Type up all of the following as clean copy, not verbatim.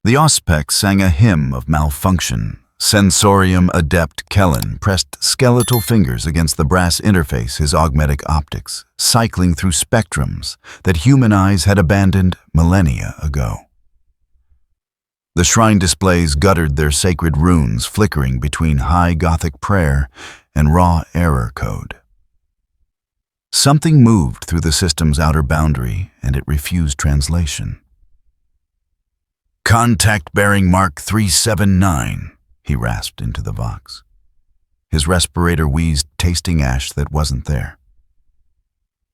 The Auspex sang a hymn of malfunction. Sensorium adept Kellen pressed skeletal fingers against the brass interface, his augmetic optics, cycling through spectrums that human eyes had abandoned millennia ago. The shrine displays guttered their sacred runes, flickering between high Gothic prayer and raw error code. Something moved through the system's outer boundary, and it refused translation. "Contact bearing Mark 379, he rasped into the vox. His respirator wheezed, tasting ash that wasn't there.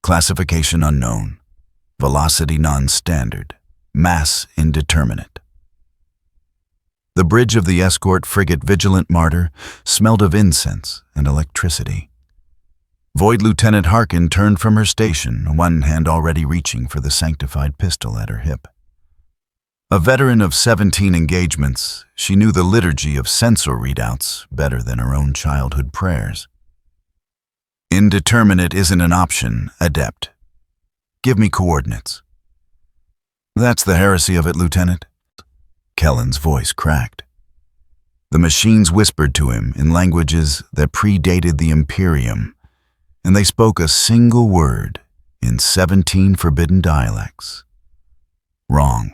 Classification unknown. Velocity non-standard. Mass indeterminate. The bridge of the escort frigate Vigilant Martyr smelled of incense and electricity. Void Lieutenant Harkin turned from her station, one hand already reaching for the sanctified pistol at her hip. A veteran of 17 engagements, she knew the liturgy of sensor readouts better than her own childhood prayers. "Indeterminate isn't an option, Adept. Give me coordinates." "That's the heresy of it, Lieutenant." Kellen's voice cracked. The machines whispered to him in languages that predated the Imperium, and they spoke a single word in 17 forbidden dialects. Wrong.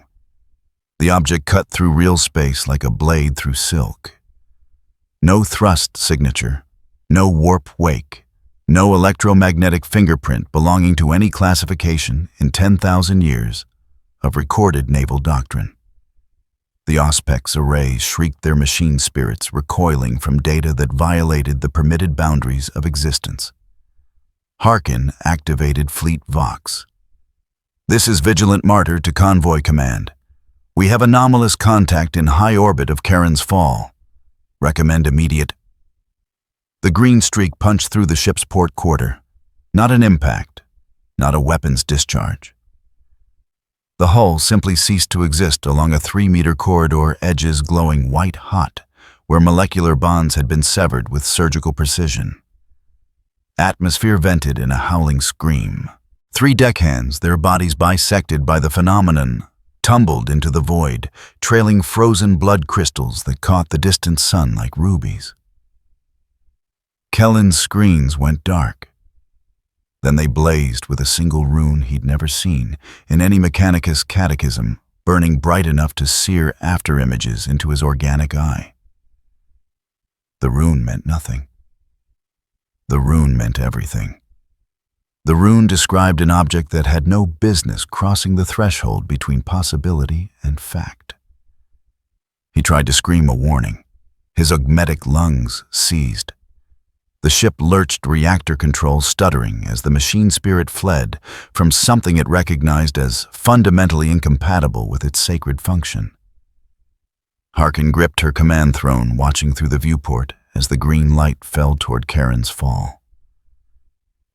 The object cut through real space like a blade through silk. No thrust signature, no warp wake, no electromagnetic fingerprint belonging to any classification in 10,000 years of recorded naval doctrine. The Auspex arrays shrieked their machine spirits, recoiling from data that violated the permitted boundaries of existence. Harkin activated Fleet Vox. "This is Vigilant Martyr to Convoy Command. We have anomalous contact in high orbit of Karen's Fall. Recommend immediate." The green streak punched through the ship's port quarter. Not an impact, not a weapons discharge. The hull simply ceased to exist along a 3-meter corridor, edges glowing white-hot, where molecular bonds had been severed with surgical precision. Atmosphere vented in a howling scream. 3 deckhands, their bodies bisected by the phenomenon, tumbled into the void, trailing frozen blood crystals that caught the distant sun like rubies. Kellen's screens went dark. Then they blazed with a single rune he'd never seen in any Mechanicus catechism, burning bright enough to sear afterimages into his organic eye. The rune meant nothing. The rune meant everything. The rune described an object that had no business crossing the threshold between possibility and fact. He tried to scream a warning. His augmetic lungs seized. The ship lurched, reactor control stuttering as the machine spirit fled from something it recognized as fundamentally incompatible with its sacred function. Harkin gripped her command throne, watching through the viewport as the green light fell toward Karen's Fall.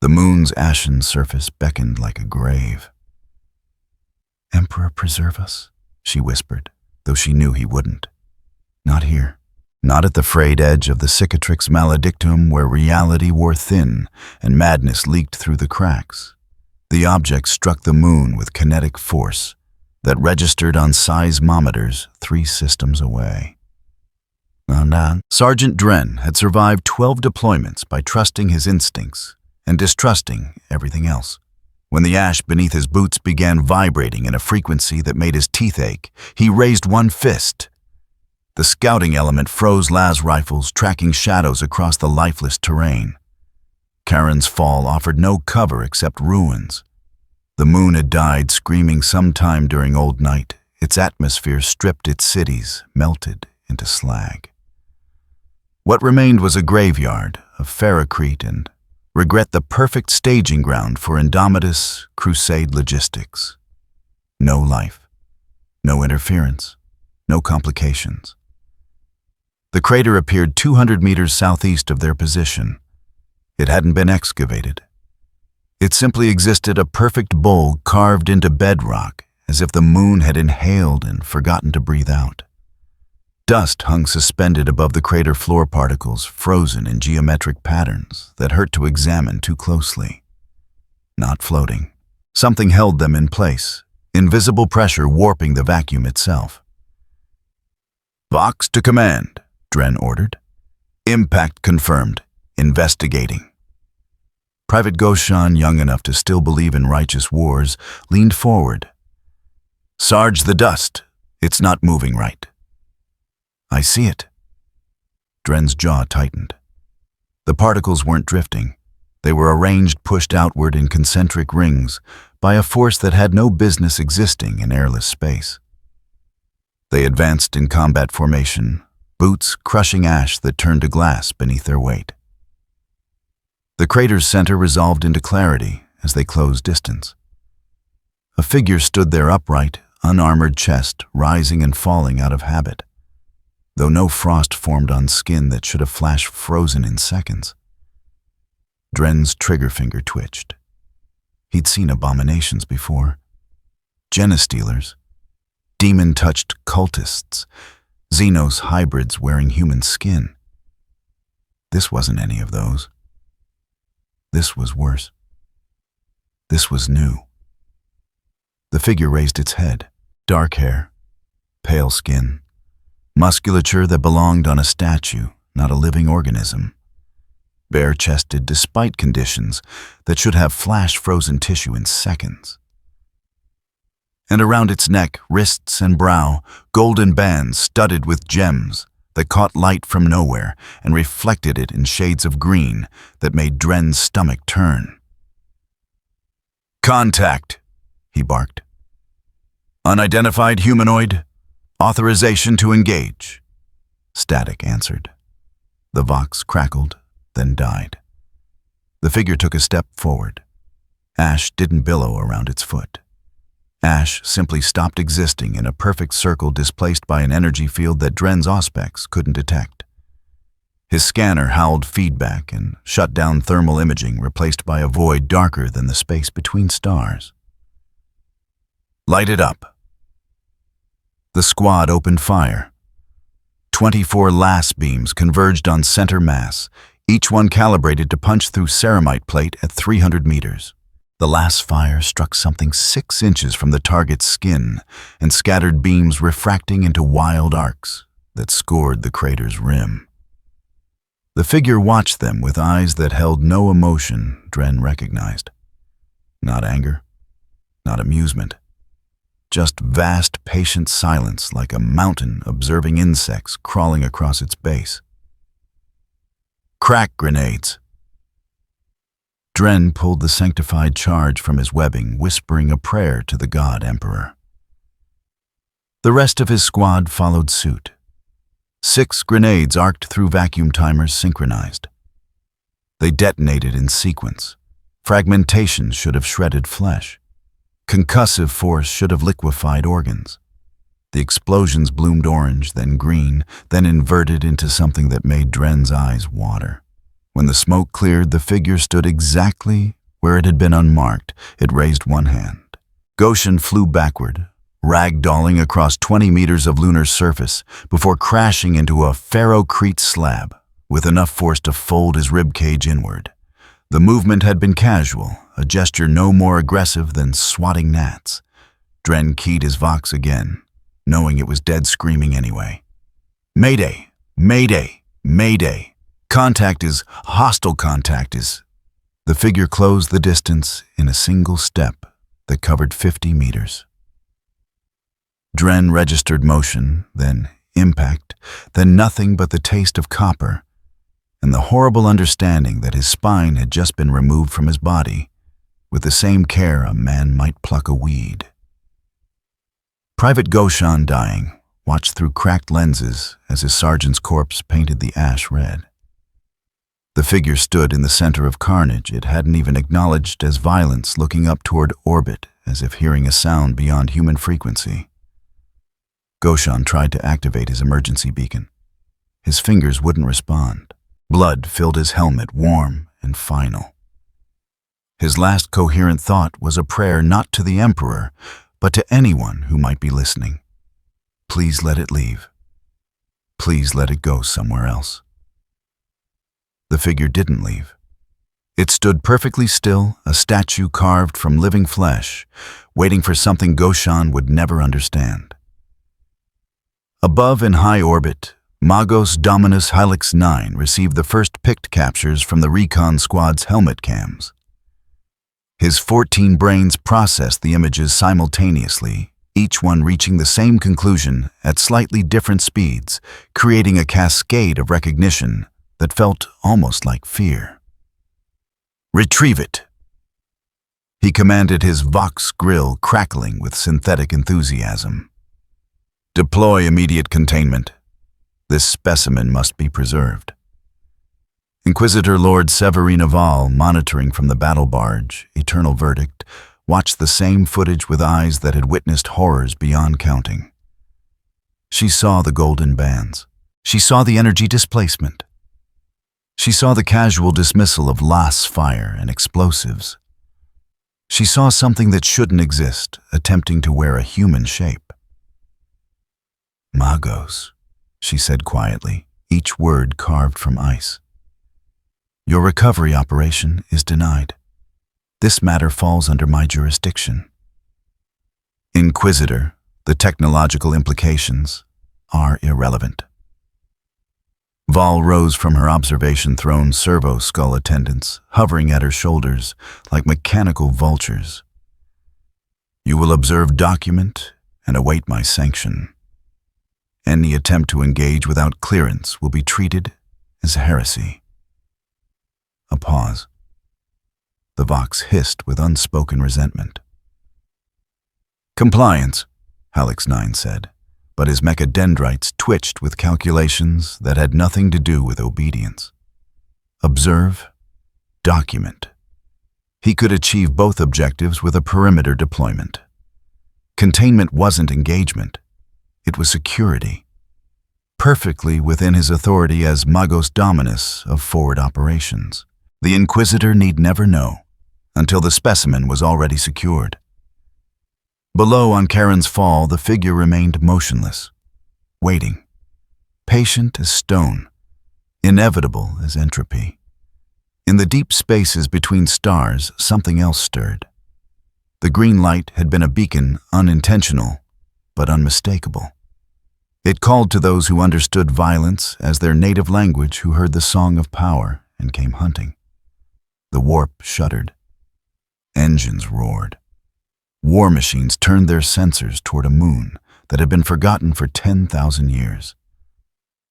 The moon's ashen surface beckoned like a grave. "Emperor preserve us," she whispered, though she knew he wouldn't. Not here. Not at the frayed edge of the cicatrix maledictum, where reality wore thin and madness leaked through the cracks. The object struck the moon with kinetic force that registered on seismometers 3 systems away. Sergeant Dren had survived 12 deployments by trusting his instincts and distrusting everything else. When the ash beneath his boots began vibrating in a frequency that made his teeth ache, he raised one fist. The scouting element froze las rifles, tracking shadows across the lifeless terrain. Karen's Fall offered no cover except ruins. The moon had died, screaming sometime during old night. Its atmosphere stripped its cities, melted into slag. What remained was a graveyard of ferrocrete and regret, the perfect staging ground for Indomitus crusade logistics. No life, no interference, no complications. The crater appeared 200 meters southeast of their position. It hadn't been excavated. It simply existed, a perfect bowl carved into bedrock, as if the moon had inhaled and forgotten to breathe out. Dust hung suspended above the crater floor, particles frozen in geometric patterns that hurt to examine too closely. Not floating. Something held them in place, invisible pressure warping the vacuum itself. Vox to command, Dren ordered. Impact confirmed. Investigating. Private Goshan, young enough to still believe in righteous wars, leaned forward. Sarge the dust. It's not moving right. I see it. Dren's jaw tightened. The particles weren't drifting. They were arranged, pushed outward in concentric rings by a force that had no business existing in airless space. They advanced in combat formation, boots crushing ash that turned to glass beneath their weight. The crater's center resolved into clarity as they closed distance. A figure stood there, upright, unarmored chest rising and falling out of habit, though no frost formed on skin that should have flash frozen in seconds. Dren's trigger finger twitched. He'd seen abominations before. Genestealers, demon-touched cultists, Xenos hybrids wearing human skin. This wasn't any of those. This was worse. This was new. The figure raised its head. Dark hair, pale skin, musculature that belonged on a statue, not a living organism. Bare-chested despite conditions that should have flash-frozen tissue in seconds. And around its neck, wrists, and brow, golden bands studded with gems that caught light from nowhere and reflected it in shades of green that made Dren's stomach turn. Contact, he barked. Unidentified humanoid. Authorization to engage. Static answered. The Vox crackled, then died. The figure took a step forward. Ash didn't billow around its foot. Ash simply stopped existing in a perfect circle displaced by an energy field that Dren's auspex couldn't detect. His scanner howled feedback and shut down thermal imaging, replaced by a void darker than the space between stars. Light it up. The squad opened fire. 24 lass beams converged on center mass, each one calibrated to punch through ceramite plate at 300 meters. The last fire struck something 6 inches from the target's skin and scattered beams refracting into wild arcs that scored the crater's rim. The figure watched them with eyes that held no emotion Dren recognized. Not anger, not amusement. Just vast, patient silence like a mountain observing insects crawling across its base. Crack grenades. Dren pulled the sanctified charge from his webbing, whispering a prayer to the god emperor. The rest of his squad followed suit. 6 grenades arced through vacuum timers synchronized. They detonated in sequence. Fragmentation should have shredded flesh. Concussive force should have liquefied organs. The explosions bloomed orange, then green, then inverted into something that made Dren's eyes water. When the smoke cleared, the figure stood exactly where it had been unmarked. It raised one hand. Goshen flew backward, ragdolling across 20 meters of lunar surface before crashing into a ferrocrete slab with enough force to fold his ribcage inward. The movement had been casual, a gesture no more aggressive than swatting gnats. Dren keyed his Vox again, knowing it was dead screaming anyway. Mayday! Mayday! Mayday! Hostile contact is... The figure closed the distance in a single step that covered 50 meters. Dren registered motion, then impact, then nothing but the taste of copper, and the horrible understanding that his spine had just been removed from his body, with the same care a man might pluck a weed. Private Goshan, dying, watched through cracked lenses as his sergeant's corpse painted the ash red. The figure stood in the center of carnage it hadn't even acknowledged as violence, looking up toward orbit as if hearing a sound beyond human frequency. Goshan tried to activate his emergency beacon. His fingers wouldn't respond. Blood filled his helmet, warm and final. His last coherent thought was a prayer not to the Emperor, but to anyone who might be listening. Please let it leave. Please let it go somewhere else. The figure didn't leave. It stood perfectly still, a statue carved from living flesh, waiting for something Goshan would never understand. Above in high orbit, Magos Dominus Helix 9 received the first picked captures from the recon squad's helmet cams. His 14 brains processed the images simultaneously, each one reaching the same conclusion at slightly different speeds, creating a cascade of recognition that felt almost like fear. "Retrieve it," he commanded, his Vox grill crackling with synthetic enthusiasm. "Deploy immediate containment. This specimen must be preserved." Inquisitor Lord Severina Val, monitoring from the battle barge, Eternal Verdict, watched the same footage with eyes that had witnessed horrors beyond counting. She saw the golden bands. She saw the energy displacement. She saw the casual dismissal of las fire and explosives. She saw something that shouldn't exist, attempting to wear a human shape. "Magos," she said quietly, each word carved from ice. "Your recovery operation is denied. This matter falls under my jurisdiction." Inquisitor, the technological implications are irrelevant. Val rose from her observation throne, servo skull attendants hovering at her shoulders like mechanical vultures. "You will observe document and await my sanction. Any attempt to engage without clearance will be treated as heresy." A pause. The Vox hissed with unspoken resentment. "Compliance," Helix 9 said, but his mechadendrites twitched with calculations that had nothing to do with obedience. Observe, document. He could achieve both objectives with a perimeter deployment. Containment wasn't engagement. It was security. Perfectly within his authority as Magos Dominus of forward operations. The Inquisitor need never know, until the specimen was already secured. Below on Karen's fall, the figure remained motionless, waiting, patient as stone, inevitable as entropy. In the deep spaces between stars, something else stirred. The green light had been a beacon, unintentional, but unmistakable. It called to those who understood violence as their native language, who heard the song of power and came hunting. The warp shuddered. Engines roared. War machines turned their sensors toward a moon that had been forgotten for 10,000 years.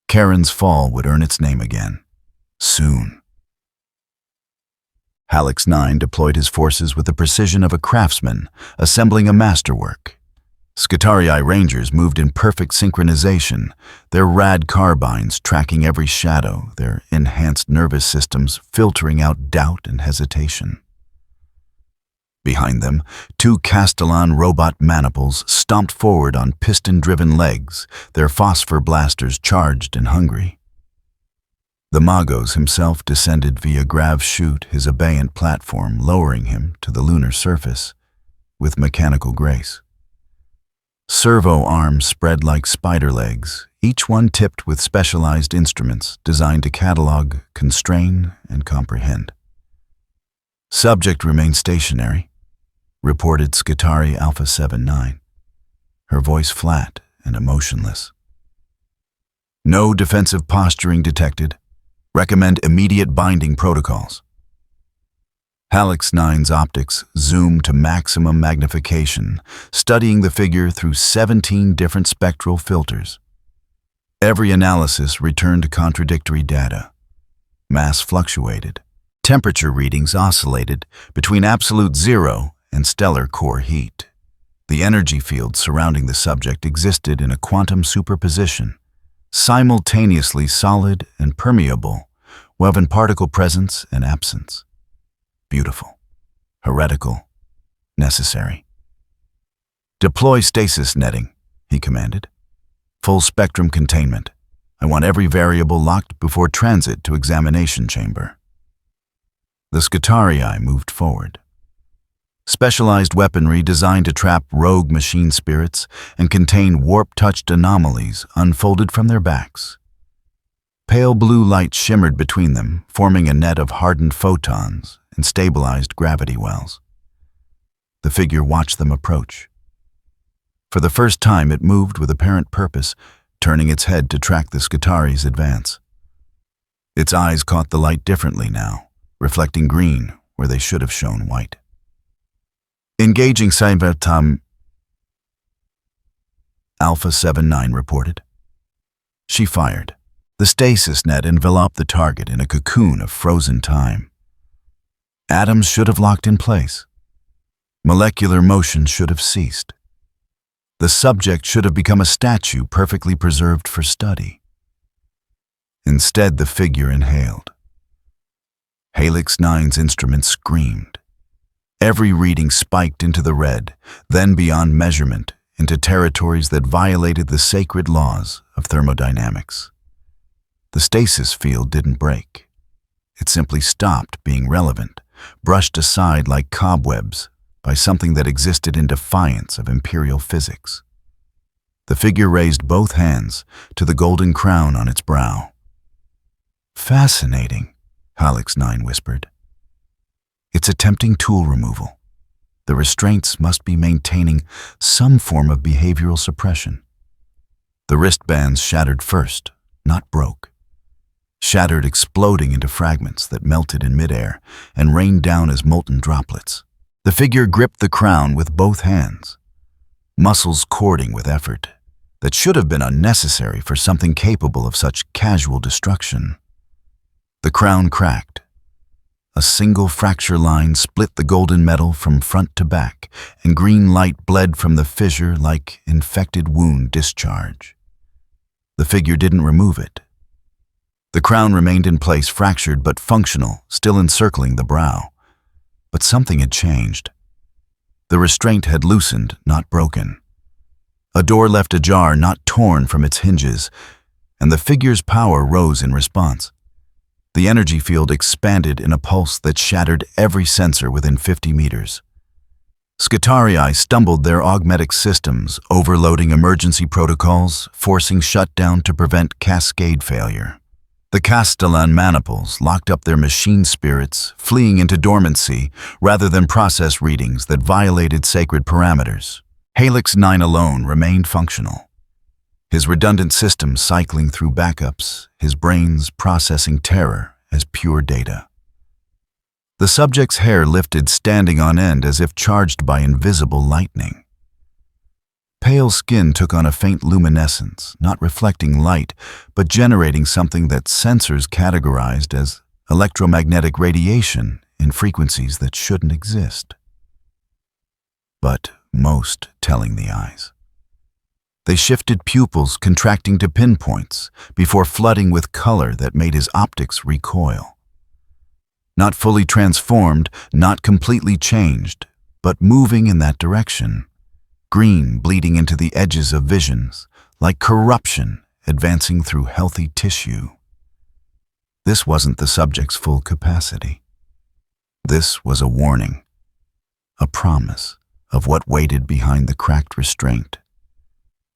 Karen's fall would earn its name again. Soon. Helix 9 deployed his forces with the precision of a craftsman, assembling a masterwork. Skitarii Rangers moved in perfect synchronization, their rad carbines tracking every shadow, their enhanced nervous systems filtering out doubt and hesitation. Behind them, 2 Castellan robot maniples stomped forward on piston-driven legs, their phosphor blasters charged and hungry. The Magos himself descended via grav chute, his abeyant platform lowering him to the lunar surface with mechanical grace. Servo arms spread like spider legs, each one tipped with specialized instruments designed to catalog, constrain, and comprehend. "Subject remains stationary," reported Skitarii Alpha 79, her voice flat and emotionless. "No defensive posturing detected. Recommend immediate binding protocols." Helix 9's optics zoomed to maximum magnification, studying the figure through 17 different spectral filters. Every analysis returned contradictory data. Mass fluctuated. Temperature readings oscillated between absolute zero and stellar core heat. The energy field surrounding the subject existed in a quantum superposition, simultaneously solid and permeable, woven particle presence and absence. Beautiful, heretical, necessary. "Deploy stasis netting," he commanded. "Full spectrum containment. I want every variable locked before transit to examination chamber." The Skitarii moved forward. Specialized weaponry designed to trap rogue machine spirits and contain warp-touched anomalies unfolded from their backs. Pale blue light shimmered between them, forming a net of hardened photons and stabilized gravity wells. The figure watched them approach. For the first time, it moved with apparent purpose, turning its head to track the Skitari's advance. Its eyes caught the light differently now, reflecting green where they should have shown white. Engaging Cybertam, Alpha 7-9 reported. She fired. The stasis net enveloped the target in a cocoon of frozen time. Atoms should have locked in place. Molecular motion should have ceased. The subject should have become a statue perfectly preserved for study. Instead, the figure inhaled. Helix 9's instrument screamed. Every reading spiked into the red, then beyond measurement, into territories that violated the sacred laws of thermodynamics. The stasis field didn't break. It simply stopped being relevant, brushed aside like cobwebs by something that existed in defiance of imperial physics. The figure raised both hands to the golden crown on its brow. "Fascinating," Helix 9 whispered. "It's attempting tool removal. The restraints must be maintaining some form of behavioral suppression." The wristbands shattered first, not broke. Shattered, exploding into fragments that melted in midair and rained down as molten droplets. The figure gripped the crown with both hands, muscles cording with effort that should have been unnecessary for something capable of such casual destruction. The crown cracked. A single fracture line split the golden metal from front to back, and green light bled from the fissure like infected wound discharge. The figure didn't remove it. The crown remained in place, fractured but functional, still encircling the brow. But something had changed. The restraint had loosened, not broken. A door left ajar, not torn from its hinges, and the figure's power rose in response. The energy field expanded in a pulse that shattered every sensor within 50 meters. Skitarii stumbled their augmetic systems, overloading emergency protocols, forcing shutdown to prevent cascade failure. The Castellan maniples locked up their machine spirits, fleeing into dormancy rather than process readings that violated sacred parameters. Helix 9 alone remained functional. His redundant systems cycling through backups, his brains processing terror as pure data. The subject's hair lifted, standing on end as if charged by invisible lightning. Pale skin took on a faint luminescence, not reflecting light, but generating something that sensors categorized as electromagnetic radiation in frequencies that shouldn't exist. But most telling the eyes. They shifted pupils, contracting to pinpoints, before flooding with color that made his optics recoil. Not fully transformed, not completely changed, but moving in that direction. Green bleeding into the edges of visions, like corruption advancing through healthy tissue. This wasn't the subject's full capacity. This was a warning, a promise of what waited behind the cracked restraint.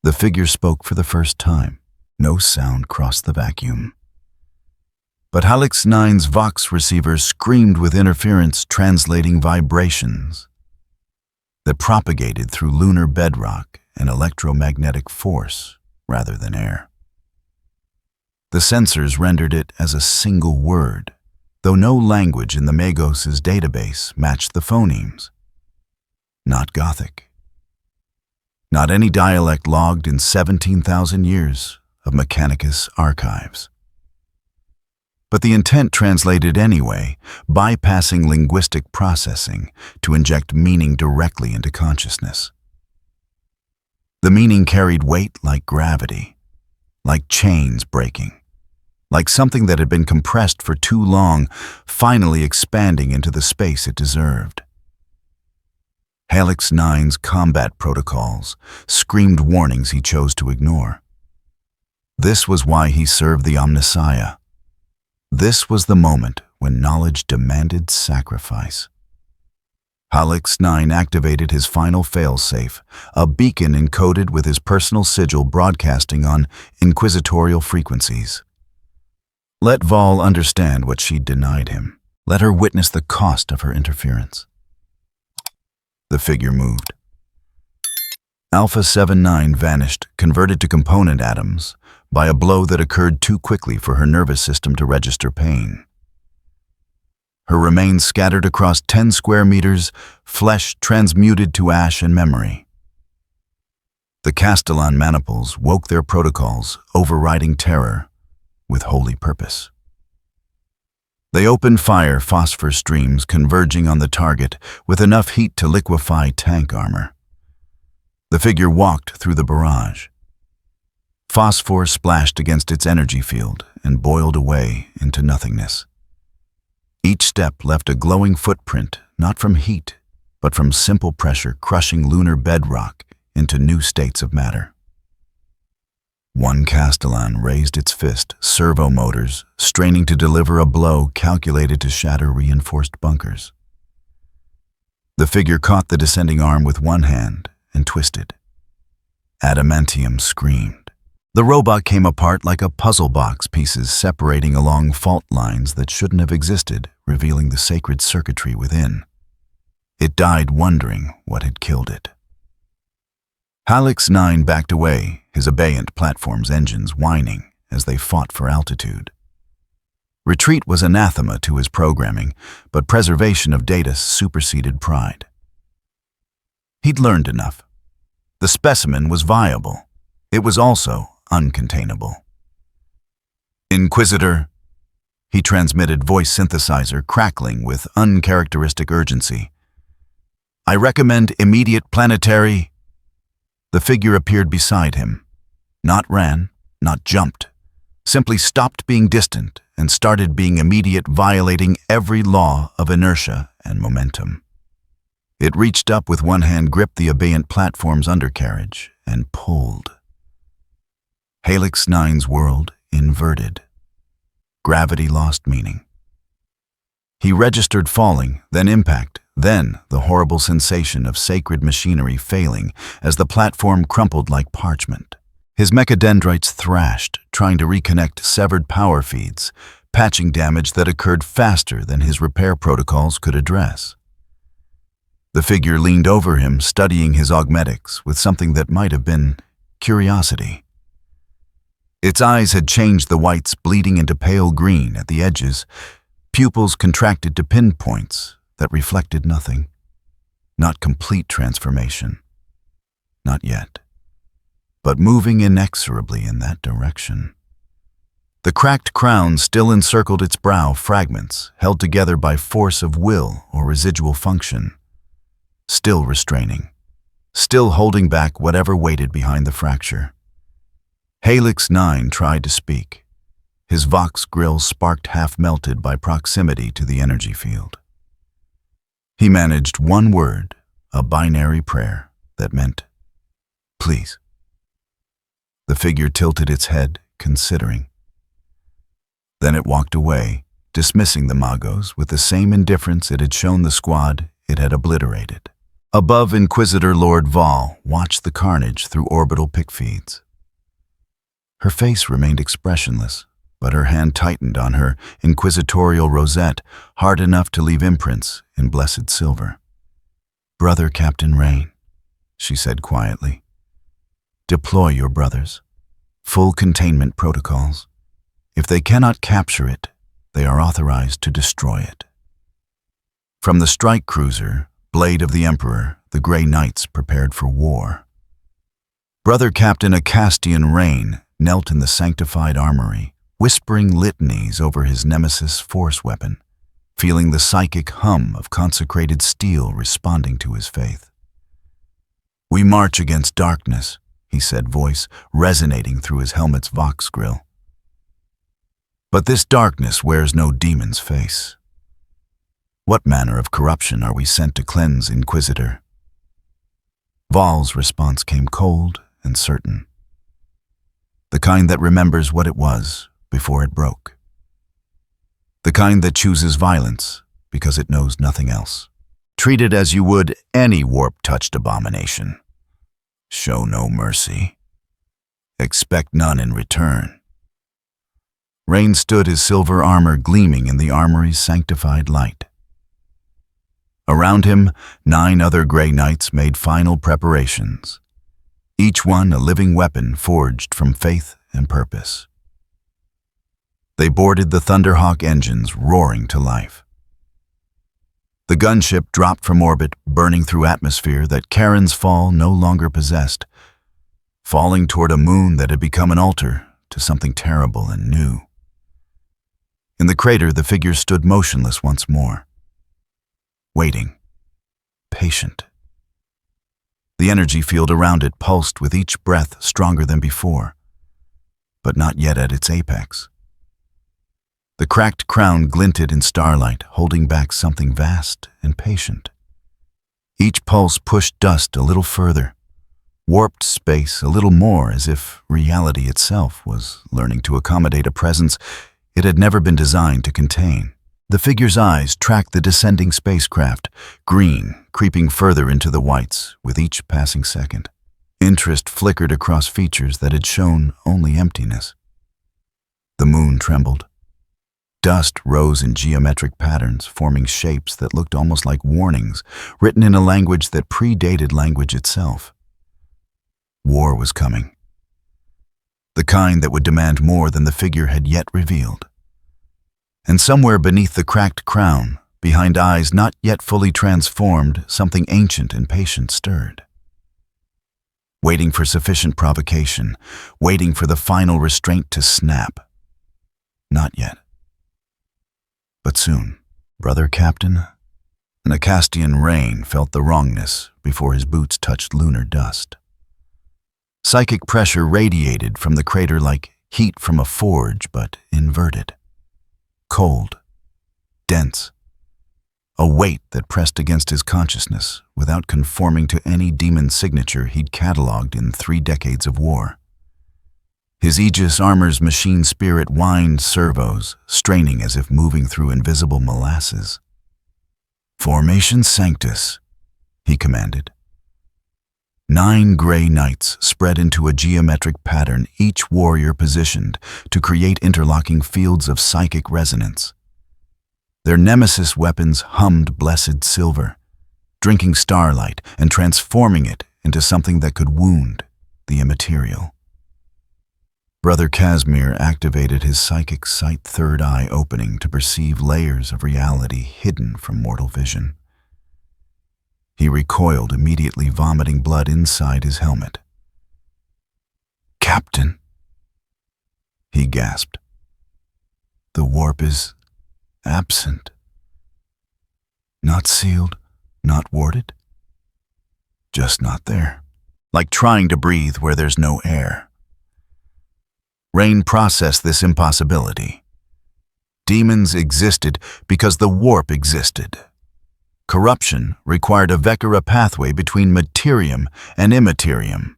The figure spoke for the first time. No sound crossed the vacuum. But Helix 9's Vox receiver screamed with interference, translating vibrations that propagated through lunar bedrock and electromagnetic force rather than air. The sensors rendered it as a single word, though no language in the Magos' database matched the phonemes. Not Gothic. Not any dialect logged in 17,000 years of Mechanicus archives. But the intent translated anyway, bypassing linguistic processing to inject meaning directly into consciousness. The meaning carried weight like gravity, like chains breaking, like something that had been compressed for too long, finally expanding into the space it deserved. Helix 9's combat protocols screamed warnings he chose to ignore. This was why he served the Omnissiah. This was the moment when knowledge demanded sacrifice. Helix 9 activated his final failsafe, a beacon encoded with his personal sigil broadcasting on inquisitorial frequencies. Let Vol understand what she'd denied him. Let her witness the cost of her interference. The figure moved. Alpha 79 vanished, converted to component atoms, by a blow that occurred too quickly for her nervous system to register pain. Her remains scattered across 10 square meters, flesh transmuted to ash and memory. The Castellan maniples woke their protocols, overriding terror with holy purpose. They opened fire, phosphor streams converging on the target with enough heat to liquefy tank armor. The figure walked through the barrage. Phosphor splashed against its energy field and boiled away into nothingness. Each step left a glowing footprint, not from heat, but from simple pressure crushing lunar bedrock into new states of matter. One Castellan raised its fist, servo motors straining to deliver a blow calculated to shatter reinforced bunkers. The figure caught the descending arm with one hand and twisted. Adamantium screamed. The robot came apart like a puzzle box, pieces separating along fault lines that shouldn't have existed, revealing the sacred circuitry within. It died wondering what had killed it. Hallex 9 backed away, his abeyant platform's engines whining as they fought for altitude. Retreat was anathema to his programming, but preservation of data superseded pride. He'd learned enough. The specimen was viable. It was also uncontainable. Inquisitor, he transmitted, voice synthesizer crackling with uncharacteristic urgency. I recommend immediate planetary. The figure appeared beside him. Not ran, not jumped. Simply stopped being distant and started being immediate, violating every law of inertia and momentum. It reached up with one hand, gripped the abeyant platform's undercarriage, and pulled. Hallex 9's world inverted. Gravity lost meaning. He registered falling, then impact, then the horrible sensation of sacred machinery failing as the platform crumpled like parchment. His mechadendrites thrashed, trying to reconnect severed power feeds, patching damage that occurred faster than his repair protocols could address. The figure leaned over him, studying his augmetics with something that might have been curiosity. Its eyes had changed, the whites bleeding into pale green at the edges, pupils contracted to pinpoints that reflected nothing. Not complete transformation. Not yet. But moving inexorably in that direction. The cracked crown still encircled its brow, fragments held together by force of will or residual function. Still restraining. Still holding back whatever waited behind the fracture. Hallex 9 tried to speak. His Vox grill sparked, half-melted by proximity to the energy field. He managed one word, a binary prayer that meant, please. The figure tilted its head, considering. Then it walked away, dismissing the Magos with the same indifference it had shown the squad it had obliterated. Above, Inquisitor Lord Vol watched the carnage through orbital pick feeds. Her face remained expressionless, but her hand tightened on her inquisitorial rosette, hard enough to leave imprints in blessed silver. Brother Captain Rain, she said quietly. Deploy your brothers. Full containment protocols. If they cannot capture it, they are authorized to destroy it. From the strike cruiser, Blade of the Emperor, the Grey Knights prepared for war. Brother Captain Acastian Rain knelt in the sanctified armory, whispering litanies over his nemesis force weapon, feeling the psychic hum of consecrated steel responding to his faith. We march against darkness, he said, voice resonating through his helmet's Vox grill. But this darkness wears no demon's face. What manner of corruption are we sent to cleanse, Inquisitor? Vol's response came cold and certain. The kind that remembers what it was before it broke. The kind that chooses violence because it knows nothing else. Treat it as you would any warp-touched abomination. Show no mercy. Expect none in return. Rain stood, his silver armor gleaming in the armory's sanctified light. Around him, 9 other Grey Knights made final preparations. each one a living weapon forged from faith and purpose. They boarded the Thunderhawk engines, roaring to life. The gunship dropped from orbit, burning through atmosphere that Charon's fall no longer possessed, falling toward a moon that had become an altar to something terrible and new. In the crater, the figure stood motionless once more, waiting, patient. The energy field around it pulsed with each breath stronger than before, but not yet at its apex. The cracked crown glinted in starlight, holding back something vast and patient. Each pulse pushed dust a little further, warped space a little more, as if reality itself was learning to accommodate a presence it had never been designed to contain. The figure's eyes tracked the descending spacecraft, green, creeping further into the whites with each passing second. Interest flickered across features that had shown only emptiness. The moon trembled. Dust rose in geometric patterns, forming shapes that looked almost like warnings, written in a language that predated language itself. War was coming. The kind that would demand more than the figure had yet revealed. And somewhere beneath the cracked crown, behind eyes not yet fully transformed, something ancient and patient stirred. Waiting for sufficient provocation, waiting for the final restraint to snap. Not yet. But soon, brother Captain, an Acastian Rain felt the wrongness before his boots touched lunar dust. Psychic pressure radiated from the crater like heat from a forge, but inverted. Cold, dense, a weight that pressed against his consciousness without conforming to any demon signature he'd cataloged in 3 decades of war. His Aegis armor's machine spirit whined servos, straining as if moving through invisible molasses. "Formation Sanctus," he commanded. 9 gray knights spread into a geometric pattern, each warrior positioned to create interlocking fields of psychic resonance. Their nemesis weapons hummed blessed silver, drinking starlight and transforming it into something that could wound the immaterial. Brother Casimir activated his psychic sight third eye opening to perceive layers of reality hidden from mortal vision. He recoiled, immediately vomiting blood inside his helmet. "Captain," he gasped. "The warp is absent. Not sealed, not warded. Just not there. Like trying to breathe where there's no air." Rain processed this impossibility. Demons existed because the warp existed. Corruption required a Vecura pathway between Materium and Immaterium.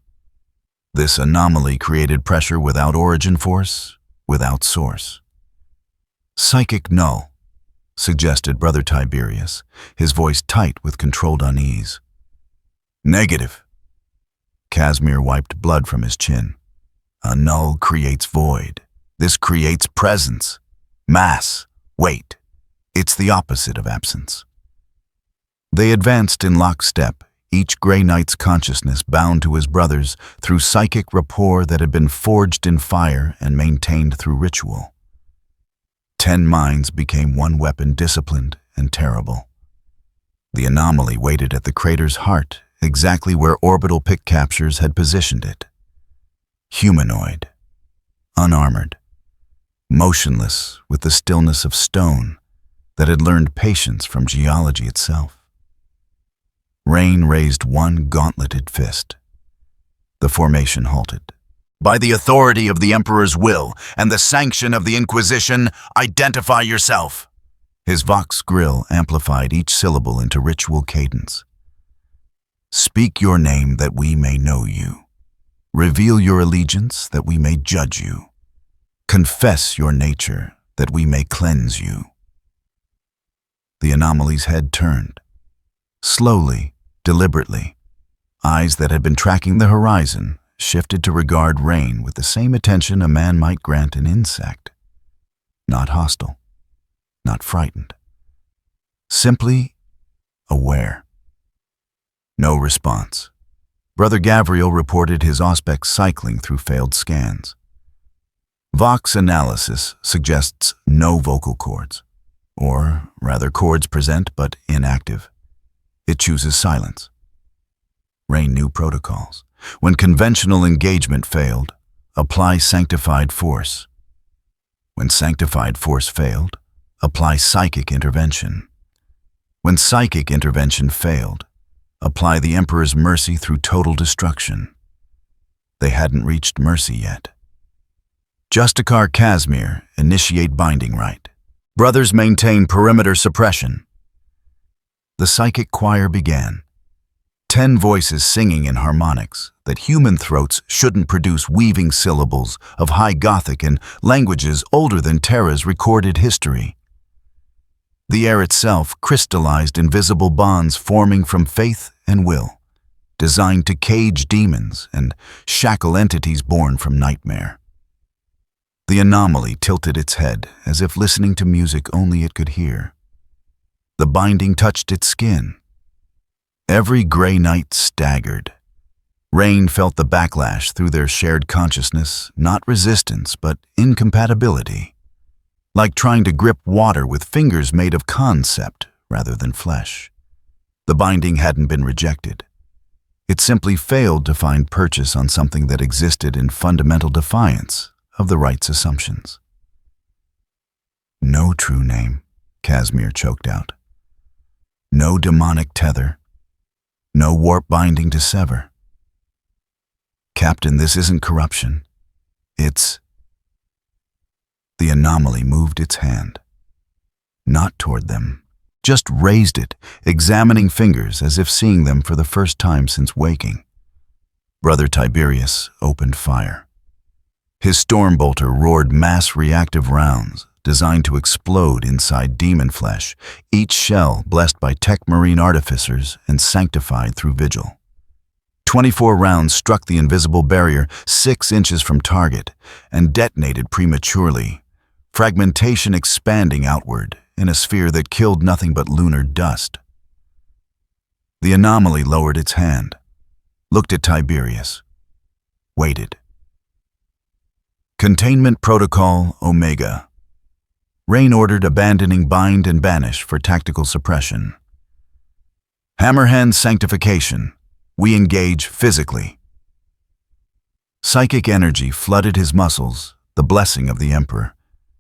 This anomaly created pressure without origin force, without source. "Psychic null," suggested Brother Tiberius, his voice tight with controlled unease. "Negative." Casimir wiped blood from his chin. "A null creates void. This creates presence, mass, weight. It's the opposite of absence." They advanced in lockstep, each Grey Knight's consciousness bound to his brother's through psychic rapport that had been forged in fire and maintained through ritual. 10 minds became one weapon, disciplined and terrible. The anomaly waited at the crater's heart, exactly where orbital pick captures had positioned it. Humanoid, unarmored, motionless with the stillness of stone that had learned patience from geology itself. Rain raised one gauntleted fist. The formation halted. "By the authority of the Emperor's will and the sanction of the Inquisition, identify yourself." His vox grill amplified each syllable into ritual cadence. "Speak your name that we may know you. Reveal your allegiance that we may judge you. Confess your nature that we may cleanse you." The anomaly's head turned. Slowly, deliberately, eyes that had been tracking the horizon shifted to regard Rain with the same attention a man might grant an insect. Not hostile, not frightened. Simply aware. No response. Brother Gavriel reported his auspex cycling through failed scans. Vox analysis suggests no vocal cords, or rather cords present but inactive. It chooses silence. Rain new protocols. When conventional engagement failed, apply sanctified force. When sanctified force failed, apply psychic intervention. When psychic intervention failed, apply the Emperor's mercy through total destruction. They hadn't reached mercy yet. Justicar Casimir, initiate binding rite. Brothers maintain perimeter suppression. The psychic choir began. 10 voices singing in harmonics that human throats shouldn't produce, weaving syllables of high Gothic and languages older than Terra's recorded history. The air itself crystallized invisible bonds forming from faith and will, designed to cage demons and shackle entities born from nightmare. The anomaly tilted its head as if listening to music only it could hear. The binding touched its skin. Every gray knight staggered. Rain felt the backlash through their shared consciousness, not resistance, but incompatibility. Like trying to grip water with fingers made of concept rather than flesh. The binding hadn't been rejected. It simply failed to find purchase on something that existed in fundamental defiance of the right's assumptions. No true name, Casimir choked out. No demonic tether. No warp binding to sever. Captain, this isn't corruption. It's... The anomaly moved its hand. Not toward them. Just raised it, examining fingers as if seeing them for the first time since waking. Brother Tiberius opened fire. His storm bolter roared mass reactive rounds, designed to explode inside demon flesh, each shell blessed by tech marine artificers and sanctified through vigil. 24 rounds struck the invisible barrier 6 inches from target and detonated prematurely, fragmentation expanding outward in a sphere that killed nothing but lunar dust. The anomaly lowered its hand, looked at Tiberius, waited. Containment Protocol Omega. Rain ordered abandoning bind and banish for tactical suppression. Hammerhand sanctification. We engage physically. Psychic energy flooded his muscles, the blessing of the Emperor,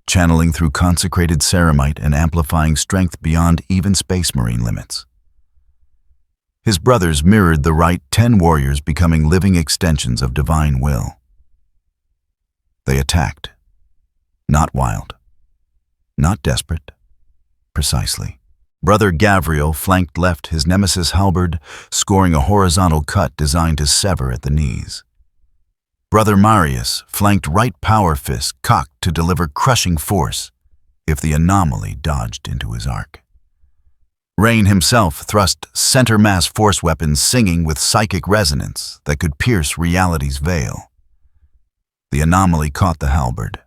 channeling through consecrated ceramite and amplifying strength beyond even space marine limits. His brothers mirrored the right 10 warriors becoming living extensions of divine will. They attacked. Not wild. Not desperate. Precisely. Brother Gavriel flanked left, his nemesis halberd, scoring a horizontal cut designed to sever at the knees. Brother Marius flanked right power fist, cocked to deliver crushing force if the anomaly dodged into his arc. Rain himself thrust center mass force weapons singing with psychic resonance that could pierce reality's veil. The anomaly caught the halberd.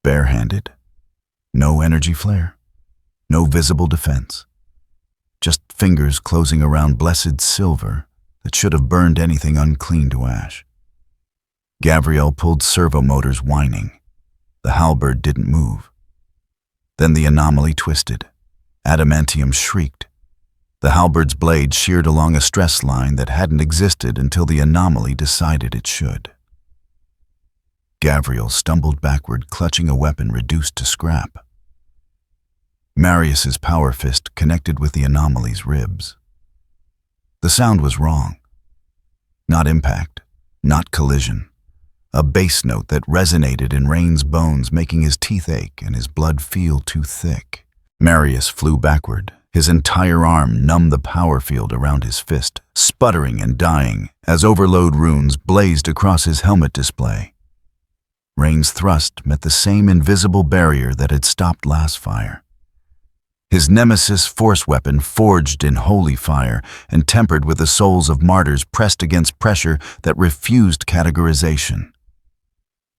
Barehanded. No energy flare. No visible defense. Just fingers closing around blessed silver that should have burned anything unclean to ash. Gavriel pulled servo motors whining. The halberd didn't move. Then the anomaly twisted. Adamantium shrieked. The halberd's blade sheared along a stress line that hadn't existed until the anomaly decided it should. Gavriel stumbled backward, clutching a weapon reduced to scrap. Marius's power fist connected with the anomaly's ribs. The sound was wrong. Not impact, not collision. A bass note that resonated in Rain's bones, making his teeth ache and his blood feel too thick. Marius flew backward, his entire arm numbed the power field around his fist, sputtering and dying as overload runes blazed across his helmet display. Rain's thrust met the same invisible barrier that had stopped last fire. His nemesis force weapon forged in holy fire and tempered with the souls of martyrs pressed against pressure that refused categorization.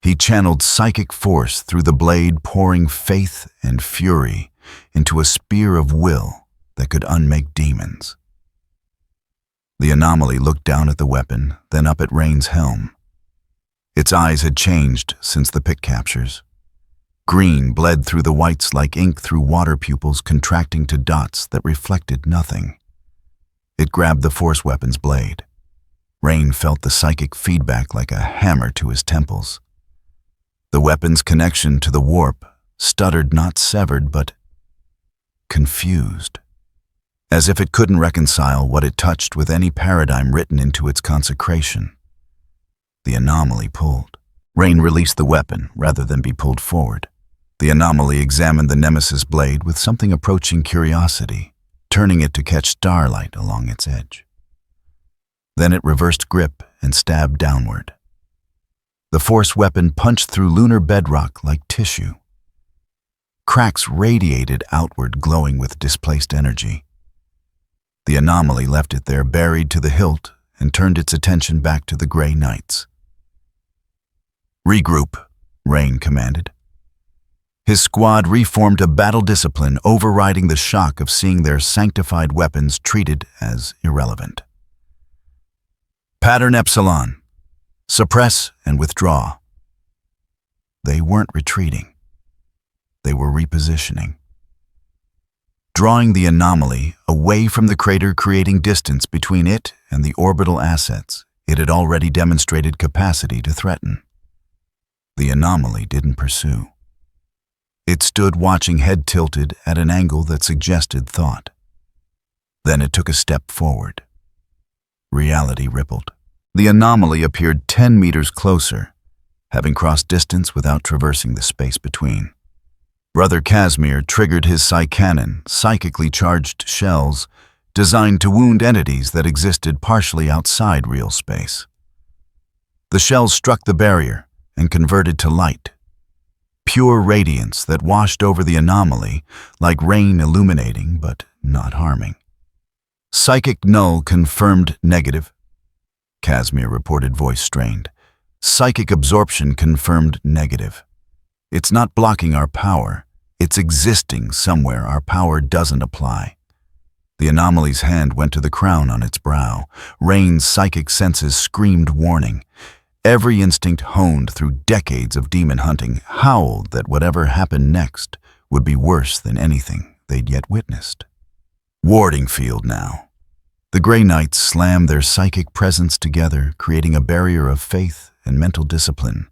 He channeled psychic force through the blade, pouring faith and fury into a spear of will that could unmake demons. The anomaly looked down at the weapon, then up at Rain's helm. Its eyes had changed since the pit captures. Green bled through the whites like ink through water pupils contracting to dots that reflected nothing. It grabbed the force weapon's blade. Rain felt the psychic feedback like a hammer to his temples. The weapon's connection to the warp stuttered, not severed, but confused, as if it couldn't reconcile what it touched with any paradigm written into its consecration. The anomaly pulled. Rain released the weapon rather than be pulled forward. The anomaly examined the nemesis blade with something approaching curiosity, turning it to catch starlight along its edge. Then it reversed grip and stabbed downward. The force weapon punched through lunar bedrock like tissue. Cracks radiated outward, glowing with displaced energy. The anomaly left it there buried to the hilt and turned its attention back to the Grey Knights. "Regroup," Rain commanded. His squad reformed a battle discipline, overriding the shock of seeing their sanctified weapons treated as irrelevant. "Pattern Epsilon. Suppress and withdraw." They weren't retreating. They were repositioning. Drawing the anomaly away from the crater, creating distance between it and the orbital assets it had already demonstrated capacity to threaten. The anomaly didn't pursue. It stood watching, head tilted at an angle that suggested thought. Then it took a step forward. Reality rippled. The anomaly appeared 10 meters closer, having crossed distance without traversing the space between. Brother Casimir triggered his canon, psychically charged shells designed to wound entities that existed partially outside real space. The shells struck the barrier and converted to light, pure radiance that washed over the anomaly like rain, illuminating but not harming. "Psychic null confirmed negative," Casimir reported, voice strained. "Psychic absorption confirmed negative. It's not blocking our power. It's existing somewhere our power doesn't apply." The anomaly's hand went to the crown on its brow. Rain's psychic senses screamed warning. Every instinct honed through decades of demon hunting howled that whatever happened next would be worse than anything they'd yet witnessed. Warding field now. The Grey Knights slammed their psychic presence together, creating a barrier of faith and mental discipline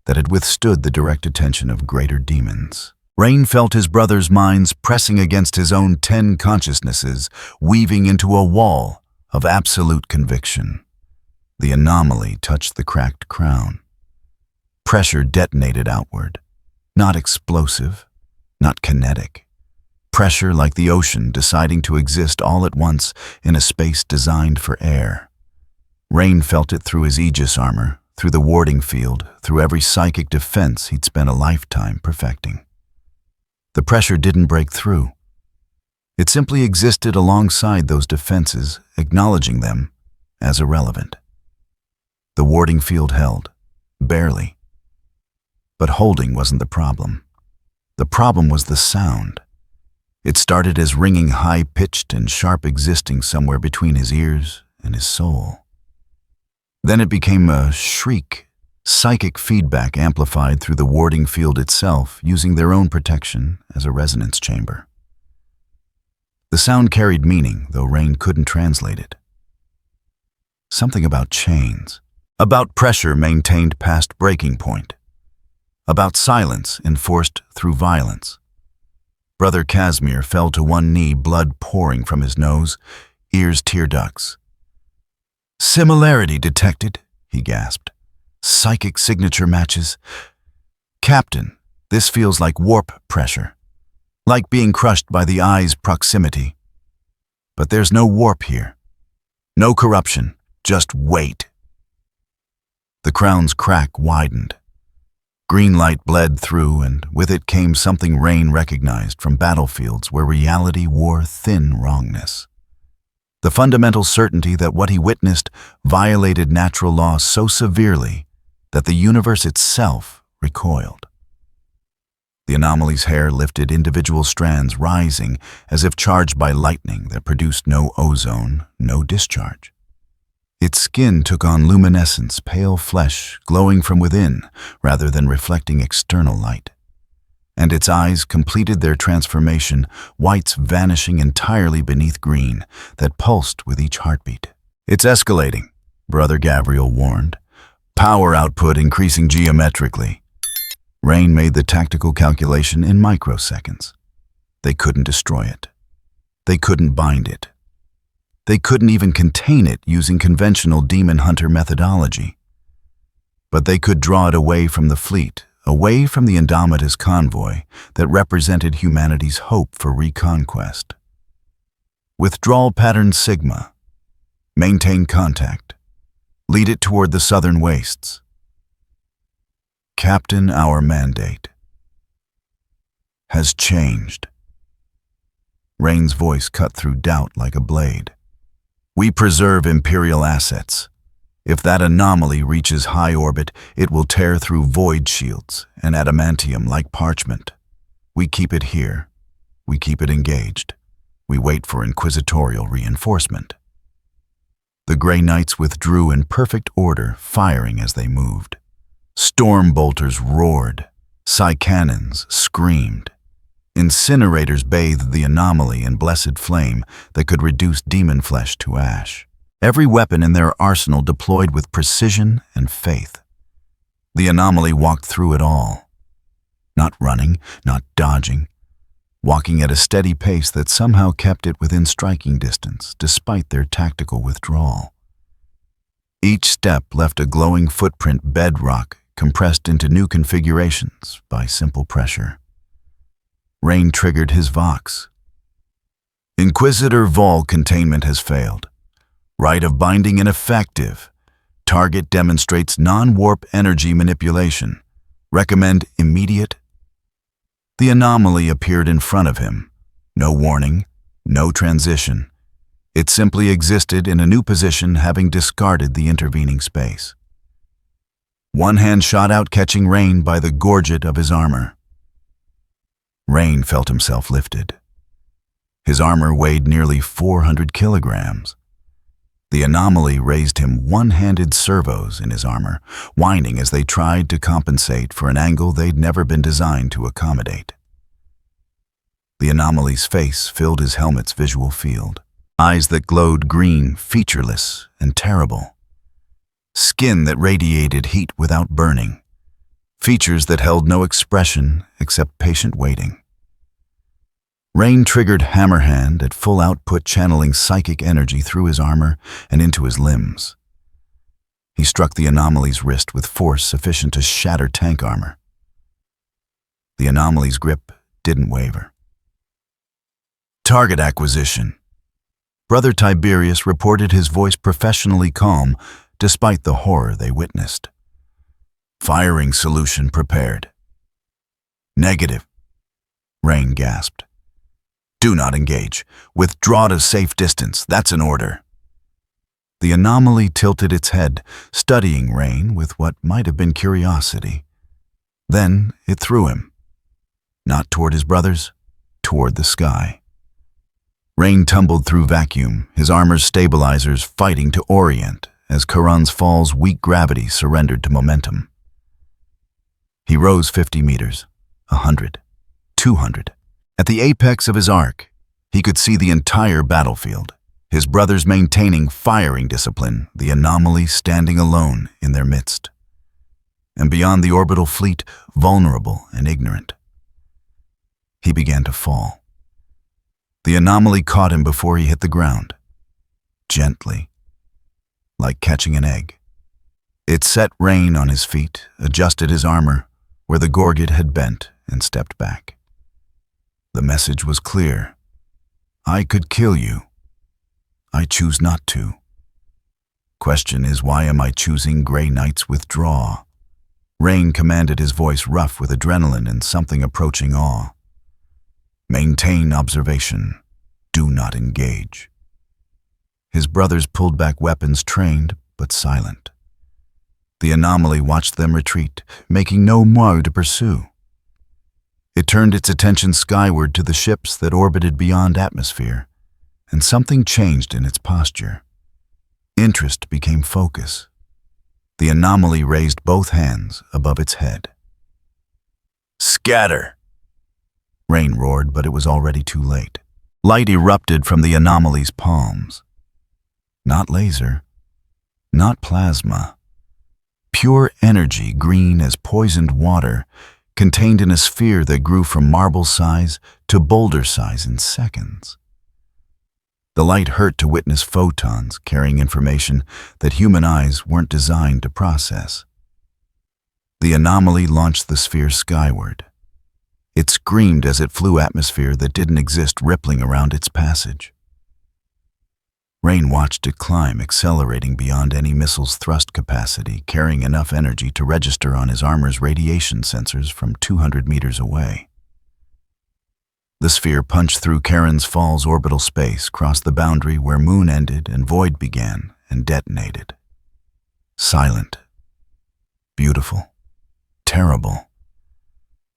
that had withstood the direct attention of greater demons. Rain felt his brother's minds pressing against his own 10 consciousnesses, weaving into a wall of absolute conviction. The anomaly touched the cracked crown. Pressure detonated outward, not explosive, not kinetic. Pressure like the ocean deciding to exist all at once in a space designed for air. Rain felt it through his Aegis armor, through the warding field, through every psychic defense he'd spent a lifetime perfecting. The pressure didn't break through. It simply existed alongside those defenses, acknowledging them as irrelevant. The warding field held, barely. But holding wasn't the problem. The problem was the sound. It started as ringing, high-pitched and sharp, existing somewhere between his ears and his soul. Then it became a shriek, psychic feedback amplified through the warding field itself, using their own protection as a resonance chamber. The sound carried meaning, though Rain couldn't translate it. Something about chains, about pressure maintained past breaking point, about silence enforced through violence. Brother Casimir fell to one knee, blood pouring from his nose, ears tear ducts. "Similarity detected," he gasped. "Psychic signature matches. Captain, this feels like warp pressure, like being crushed by the eye's proximity. But there's no warp here. No corruption, just weight." The crown's crack widened. Green light bled through, and with it came something Rain recognized from battlefields where reality wore thin wrongness. The fundamental certainty that what he witnessed violated natural law so severely that the universe itself recoiled. The anomaly's hair lifted, individual strands rising as if charged by lightning that produced no ozone, no discharge. Its skin took on luminescence, pale flesh glowing from within rather than reflecting external light. And its eyes completed their transformation, whites vanishing entirely beneath green that pulsed with each heartbeat. "It's escalating," Brother Gabriel warned. "Power output increasing geometrically." Rain made the tactical calculation in microseconds. They couldn't destroy it. They couldn't bind it. They couldn't even contain it using conventional demon hunter methodology. But they could draw it away from the fleet, away from the Indomitus convoy that represented humanity's hope for reconquest. Withdrawal pattern Sigma. Maintain contact. Lead it toward the southern wastes. Captain, our mandate has changed. Rain's voice cut through doubt like a blade. We preserve Imperial assets. If that anomaly reaches high orbit, it will tear through void shields and adamantium like parchment. We keep it here. We keep it engaged. We wait for inquisitorial reinforcement. The Grey Knights withdrew in perfect order, firing as they moved. Storm bolters roared. Cannons screamed. Incinerators bathed the anomaly in blessed flame that could reduce demon flesh to ash. Every weapon in their arsenal deployed with precision and faith. The anomaly walked through it all. Not running, not dodging, walking at a steady pace that somehow kept it within striking distance, despite their tactical withdrawal. Each step left a glowing footprint bedrock compressed into new configurations by simple pressure. Rain triggered his Vox. Inquisitor Vol containment has failed. Rite of binding ineffective. Target demonstrates non-warp energy manipulation. Recommend immediate. The anomaly appeared in front of him. No warning, no transition. It simply existed in a new position, having discarded the intervening space. One hand shot out, catching Rain by the gorget of his armor. Rain felt himself lifted. His armor weighed nearly 400 kilograms. The anomaly raised him one-handed servos in his armor, whining as they tried to compensate for an angle they'd never been designed to accommodate. The anomaly's face filled his helmet's visual field. Eyes that glowed green, featureless, and terrible. Skin that radiated heat without burning. Features that held no expression except patient waiting. Rain triggered Hammerhand at full output, channeling psychic energy through his armor and into his limbs. He struck the anomaly's wrist with force sufficient to shatter tank armor. The anomaly's grip didn't waver. Target acquisition. Brother Tiberius reported, his voice professionally calm despite the horror they witnessed. Firing solution prepared. Negative. Rain gasped. Do not engage. Withdraw to safe distance. That's an order. The anomaly tilted its head, studying Rain with what might have been curiosity. Then it threw him. Not toward his brothers, toward the sky. Rain tumbled through vacuum, his armor's stabilizers fighting to orient as Charon's fall's weak gravity surrendered to momentum. He rose 50 meters, 100, 200. At the apex of his arc, he could see the entire battlefield, his brothers maintaining firing discipline, the anomaly standing alone in their midst. And beyond the orbital fleet, vulnerable and ignorant. He began to fall. The anomaly caught him before he hit the ground. Gently, like catching an egg. It set Rain on his feet, adjusted his armor where the gorget had bent, and stepped back. The message was clear. I could kill you. I choose not to. Question is, why am I choosing Grey Knight's withdraw? Rain commanded, his voice rough with adrenaline and something approaching awe. Maintain observation. Do not engage. His brothers pulled back weapons, trained but silent. The anomaly watched them retreat, making no move to pursue. It turned its attention skyward to the ships that orbited beyond atmosphere, and something changed in its posture. Interest became focus. The anomaly raised both hands above its head. "Scatter!" Rain roared, but it was already too late. Light erupted from the anomaly's palms. Not laser, not plasma. Pure energy, green as poisoned water, contained in a sphere that grew from marble size to boulder size in seconds. The light hurt to witness photons carrying information that human eyes weren't designed to process. The anomaly launched the sphere skyward. It screamed as it flew atmosphere that didn't exist rippling around its passage. Rain watched it climb, accelerating beyond any missile's thrust capacity, carrying enough energy to register on his armor's radiation sensors from 200 meters away. The sphere punched through Charon's Fall's orbital space, crossed the boundary where Moon ended and Void began, and detonated. Silent. Beautiful. Terrible.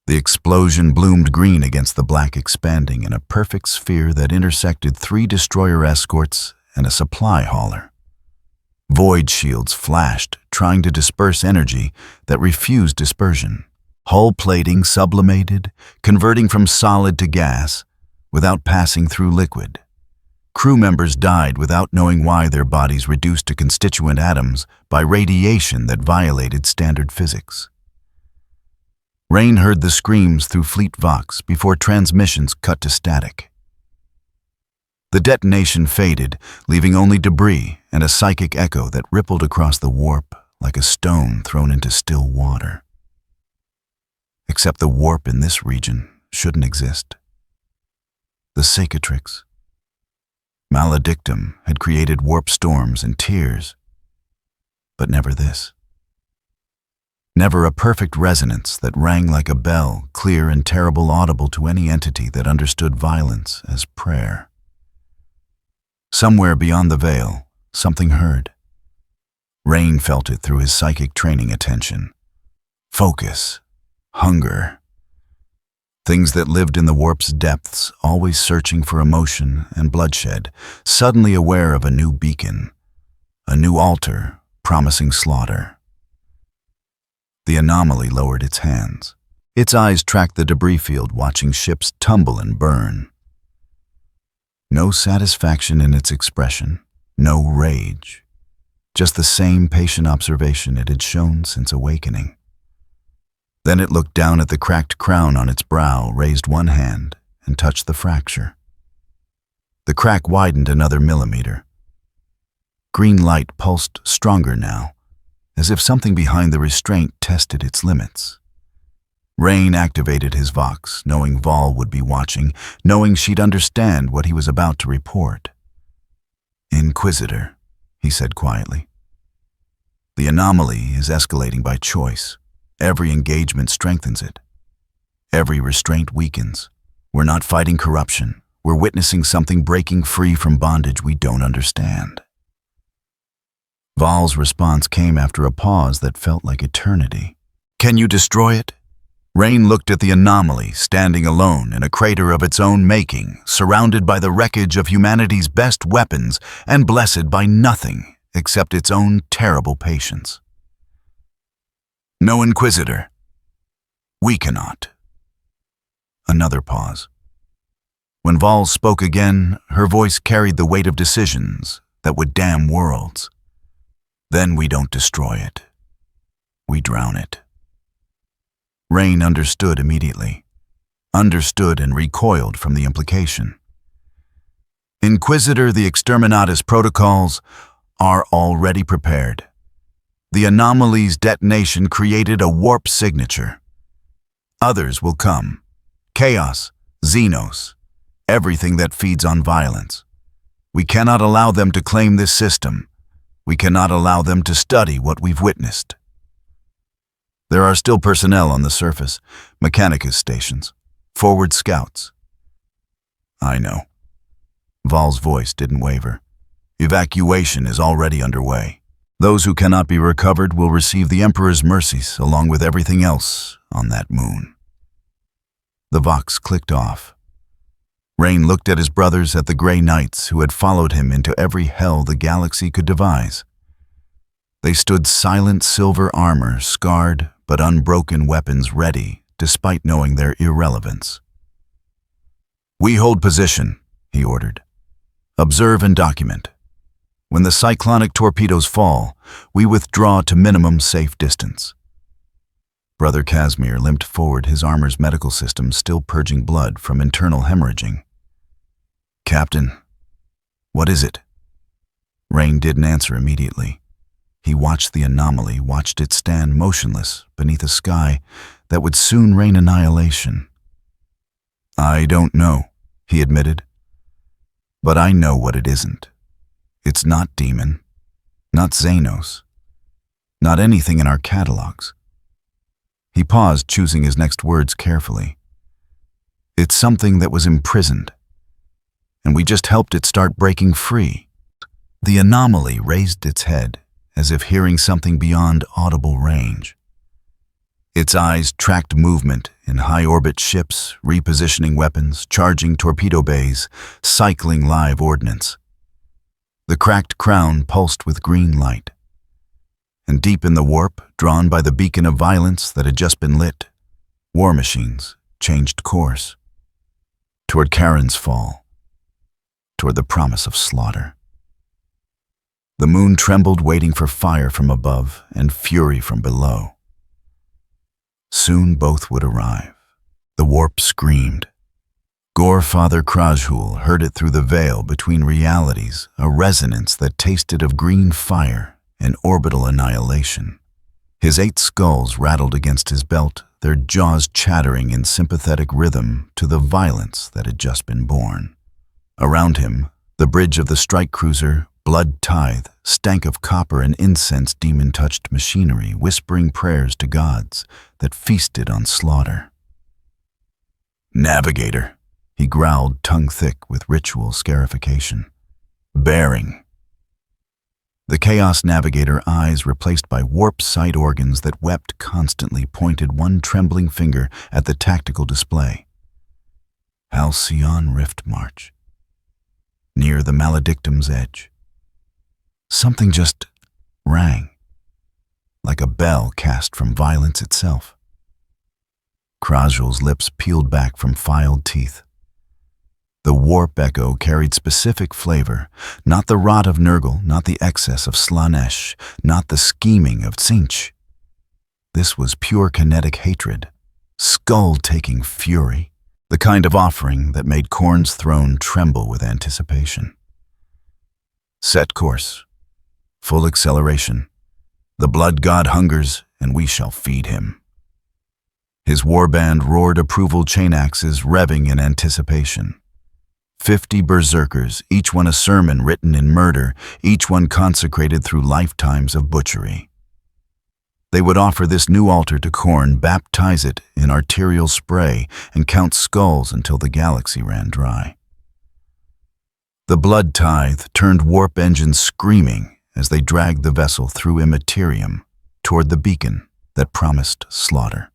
The explosion bloomed green against the black, expanding in a perfect sphere that intersected 3 destroyer escorts and a supply hauler. Void shields flashed, trying to disperse energy that refused dispersion. Hull plating sublimated, converting from solid to gas without passing through liquid. Crew members died without knowing why, their bodies reduced to constituent atoms by radiation that violated standard physics. Rain heard the screams through Fleet Vox before transmissions cut to static. The detonation faded, leaving only debris and a psychic echo that rippled across the warp like a stone thrown into still water. Except the warp in this region shouldn't exist. The cicatrix. Maledictum had created warp storms and tears, but never this. Never a perfect resonance that rang like a bell, clear and terrible, audible to any entity that understood violence as prayer. Somewhere beyond the veil, something heard. Rain felt it through his psychic training attention. Focus. Hunger. Things that lived in the warp's depths, always searching for emotion and bloodshed, suddenly aware of a new beacon, a new altar promising slaughter. The anomaly lowered its hands. Its eyes tracked the debris field, watching ships tumble and burn. No satisfaction in its expression, no rage, just the same patient observation it had shown since awakening. Then it looked down at the cracked crown on its brow, raised one hand, and touched the fracture. The crack widened another millimeter. Green light pulsed stronger now, as if something behind the restraint tested its limits. Rain activated his Vox, knowing Vol would be watching, knowing she'd understand what he was about to report. "Inquisitor," he said quietly. "The anomaly is escalating by choice. Every engagement strengthens it. Every restraint weakens. We're not fighting corruption. We're witnessing something breaking free from bondage we don't understand." Vol's response came after a pause that felt like eternity. "Can you destroy it?" Rain looked at the anomaly, standing alone in a crater of its own making, surrounded by the wreckage of humanity's best weapons and blessed by nothing except its own terrible patience. "No, Inquisitor. We cannot." Another pause. When Vol spoke again, her voice carried the weight of decisions that would damn worlds. "Then we don't destroy it. We drown it." Rain understood immediately. Understood and recoiled from the implication. "Inquisitor, the Exterminatus protocols are already prepared. The anomaly's detonation created a warp signature. Others will come. Chaos, Xenos, everything that feeds on violence. We cannot allow them to claim this system. We cannot allow them to study what we've witnessed. There are still personnel on the surface, Mechanicus stations, forward scouts." "I know." Vol's voice didn't waver. "Evacuation is already underway. Those who cannot be recovered will receive the Emperor's mercies along with everything else on that moon." The Vox clicked off. Rain looked at his brothers, at the Grey Knights who had followed him into every hell the galaxy could devise. They stood silent, silver armor, scarred but unbroken weapons ready, despite knowing their irrelevance. "We hold position," he ordered. "Observe and document. When the cyclonic torpedoes fall, we withdraw to minimum safe distance." Brother Casimir limped forward, his armor's medical system still purging blood from internal hemorrhaging. "Captain, what is it?" Rain didn't answer immediately. He watched the anomaly, watched it stand motionless beneath a sky that would soon rain annihilation. "I don't know," he admitted. "But I know what it isn't. It's not demon, not Xenos, not anything in our catalogs." He paused, choosing his next words carefully. "It's something that was imprisoned, and we just helped it start breaking free." The anomaly raised its head, as if hearing something beyond audible range. Its eyes tracked movement in high-orbit ships, repositioning weapons, charging torpedo bays, cycling live ordnance. The cracked crown pulsed with green light. And deep in the warp, drawn by the beacon of violence that had just been lit, war machines changed course. Toward Charon's fall, toward the promise of slaughter. The moon trembled, waiting for fire from above and fury from below. Soon both would arrive. The warp screamed. Gorefather Krajhul heard it through the veil between realities, a resonance that tasted of green fire and orbital annihilation. His 8 skulls rattled against his belt, their jaws chattering in sympathetic rhythm to the violence that had just been born. Around him, the bridge of the strike cruiser, blood tithe, stank of copper and incense demon-touched machinery, whispering prayers to gods that feasted on slaughter. "Navigator," he growled, tongue-thick with ritual scarification. "Bearing." The Chaos Navigator, eyes replaced by warp sight organs that wept constantly, pointed one trembling finger at the tactical display. Halcyon Rift March. Near the Maledictum's edge. Something just rang, like a bell cast from violence itself. Krajul's lips peeled back from filed teeth. The warp echo carried specific flavor, not the rot of Nurgle, not the excess of Slanesh, not the scheming of Tzeentch. This was pure kinetic hatred, skull-taking fury, the kind of offering that made Khorne's throne tremble with anticipation. Set course. Full acceleration. The blood god hungers, and we shall feed him. His warband roared approval, chain axes revving in anticipation. 50 berserkers, each one a sermon written in murder, each one consecrated through lifetimes of butchery. They would offer this new altar to Khorne, baptize it in arterial spray, and count skulls until the galaxy ran dry. The blood tithe turned warp engines screaming as they dragged the vessel through Imperium toward the beacon that promised slaughter.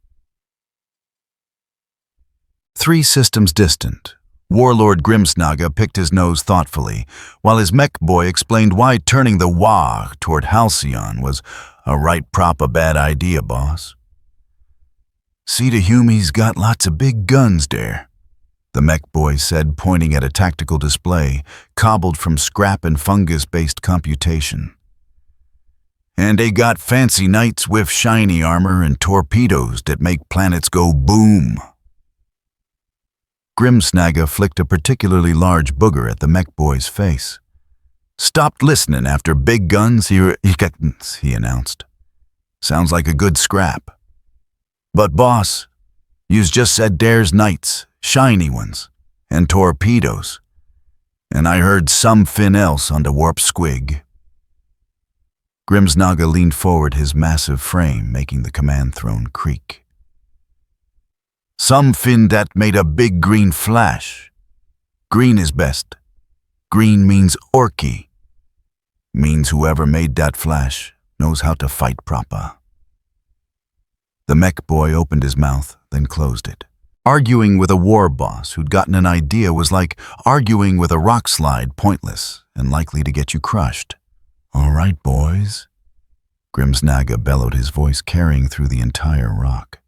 3 systems distant, Warlord Grimsnaga picked his nose thoughtfully, while his mech boy explained why turning the Wa toward Halcyon was a right proper bad idea, boss. "See to Hume, he's got lots of big guns there," the mech boy said, pointing at a tactical display cobbled from scrap and fungus-based computation. "And they got fancy knights with shiny armor and torpedoes that make planets go boom." Grimsnaga flicked a particularly large booger at the mech boy's face. "Stopped listening after big guns here," he announced. "Sounds like a good scrap. But boss, yous just said there's knights, shiny ones, and torpedoes. And I heard somefin else on the warp squig." Grimsnaga leaned forward, his massive frame making the command throne creak. "Somefin that made a big green flash. Green is best. Green means orky. Means whoever made that flash knows how to fight proper." The mech boy opened his mouth, then closed it. Arguing with a war boss who'd gotten an idea was like arguing with a rock slide, pointless and likely to get you crushed. "All right, boys," Grimsnaga bellowed, his voice carrying through the entire rock.